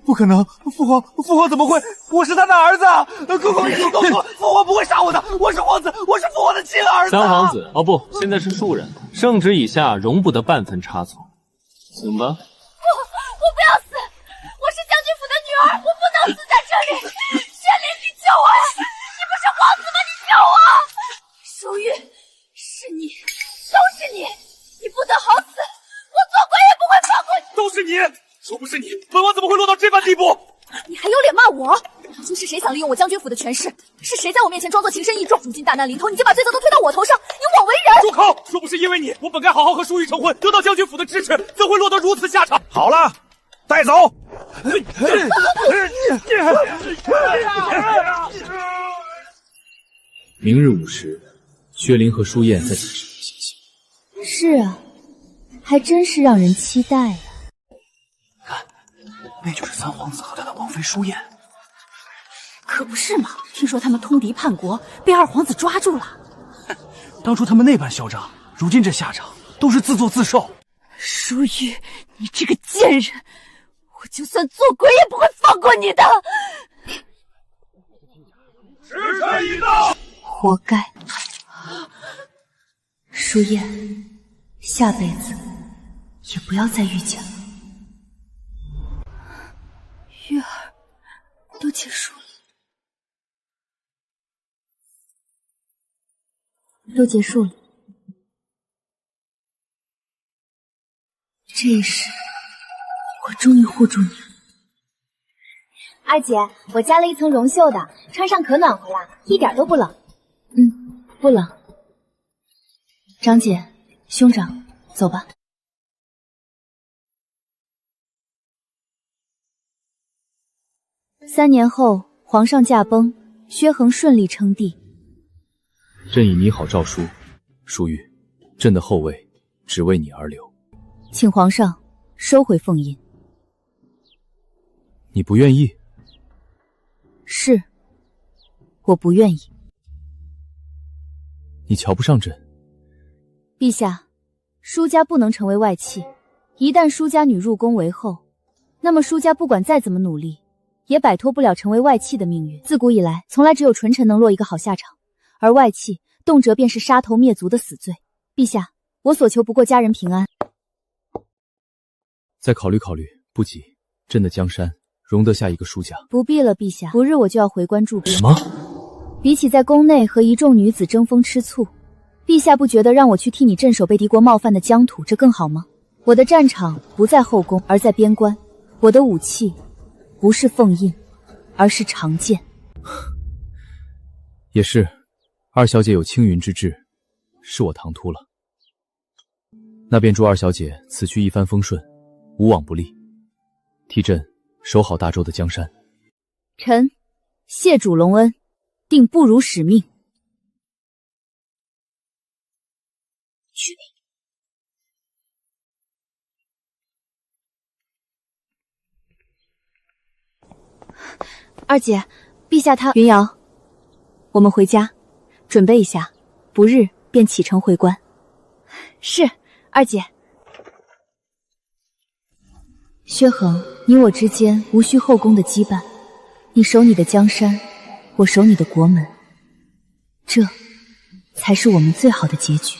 S10: 不可能！父皇怎么会？我是他的儿子！公公，父皇不会杀我的！我是皇子，我是父皇的亲儿子！
S9: 三皇子，哦不，现在是庶人，圣旨以下容不得半分差错。行吧。
S11: 我不要死！我是将军府的女儿，我不能死在这里！薛林，你救我呀！你不是皇子吗？你救我！舒玉，是你，都是你！你不得好死！我做鬼也不会放过你！
S17: 都是你！若不是你，本王怎么会落到这般地步？
S11: 你还有脸骂我？当初是谁想利用我将军府的权势？是谁在我面前装作情深意重？如今大难临头，你竟把罪责都推到我头上，你枉为人！
S5: 住口！若不是因为你，我本该好好和舒玉成婚，得到将军府的支持，怎会落得如此下场？
S20: 好了，带走。
S12: 明日午时，薛林和舒燕在寝室里行刑。
S21: 是啊，还真是让人期待啊。
S14: 那就是三皇子和他的王妃舒燕。
S21: 可不是嘛！听说他们通敌叛国，被二皇子抓住了。
S14: 当初他们那般嚣张，如今这下场都是自作自受。
S11: 舒玉，你这个贱人，我就算做鬼也不会放过你的！
S17: 时辰已到，
S21: 活该。舒燕，下辈子也不要再遇见了。
S11: 月儿，都结束了。
S21: 都结束了。这一世，我终于护住你了。
S2: 二姐，我加了一层绒袖的，穿上可暖和了，一点都不冷。
S21: 不冷。长姐，兄长，走吧。3年后，皇上驾崩，薛恒顺利称帝。
S12: 朕已拟好诏书，淑玉，朕的后位只为你而留。
S21: 请皇上收回凤印。
S12: 你不愿意？
S21: 是，我不愿意。
S12: 你瞧不上朕？
S21: 陛下，舒家不能成为外戚，一旦舒家女入宫为后，那么舒家不管再怎么努力，也摆脱不了成为外戚的命运。自古以来，从来只有纯臣能落一个好下场，而外戚动辄便是杀头灭族的死罪。陛下，我所求不过家人平安。
S12: 再考虑考虑，不急。朕的江山容得下一个舒家。
S21: 不必了，陛下，不日我就要回关驻兵。
S12: 什么？
S21: 比起在宫内和一众女子争风吃醋，陛下不觉得让我去替你镇守被敌国冒犯的疆土，这更好吗？我的战场不在后宫，而在边关。我的武器不是凤印，而是长剑。
S12: 也是，二小姐有青云之志，是我唐突了。那便祝二小姐此去一帆风顺，无往不利，替朕守好大周的江山。
S21: 臣谢主隆恩，定不辱使命。
S12: 去吧。
S21: 二姐，陛下他……云瑶，我们回家，准备一下，不日便启程回关。是，二姐。薛恒，你我之间无需后宫的羁绊，你守你的江山，我守你的国门，这才是我们最好的结局。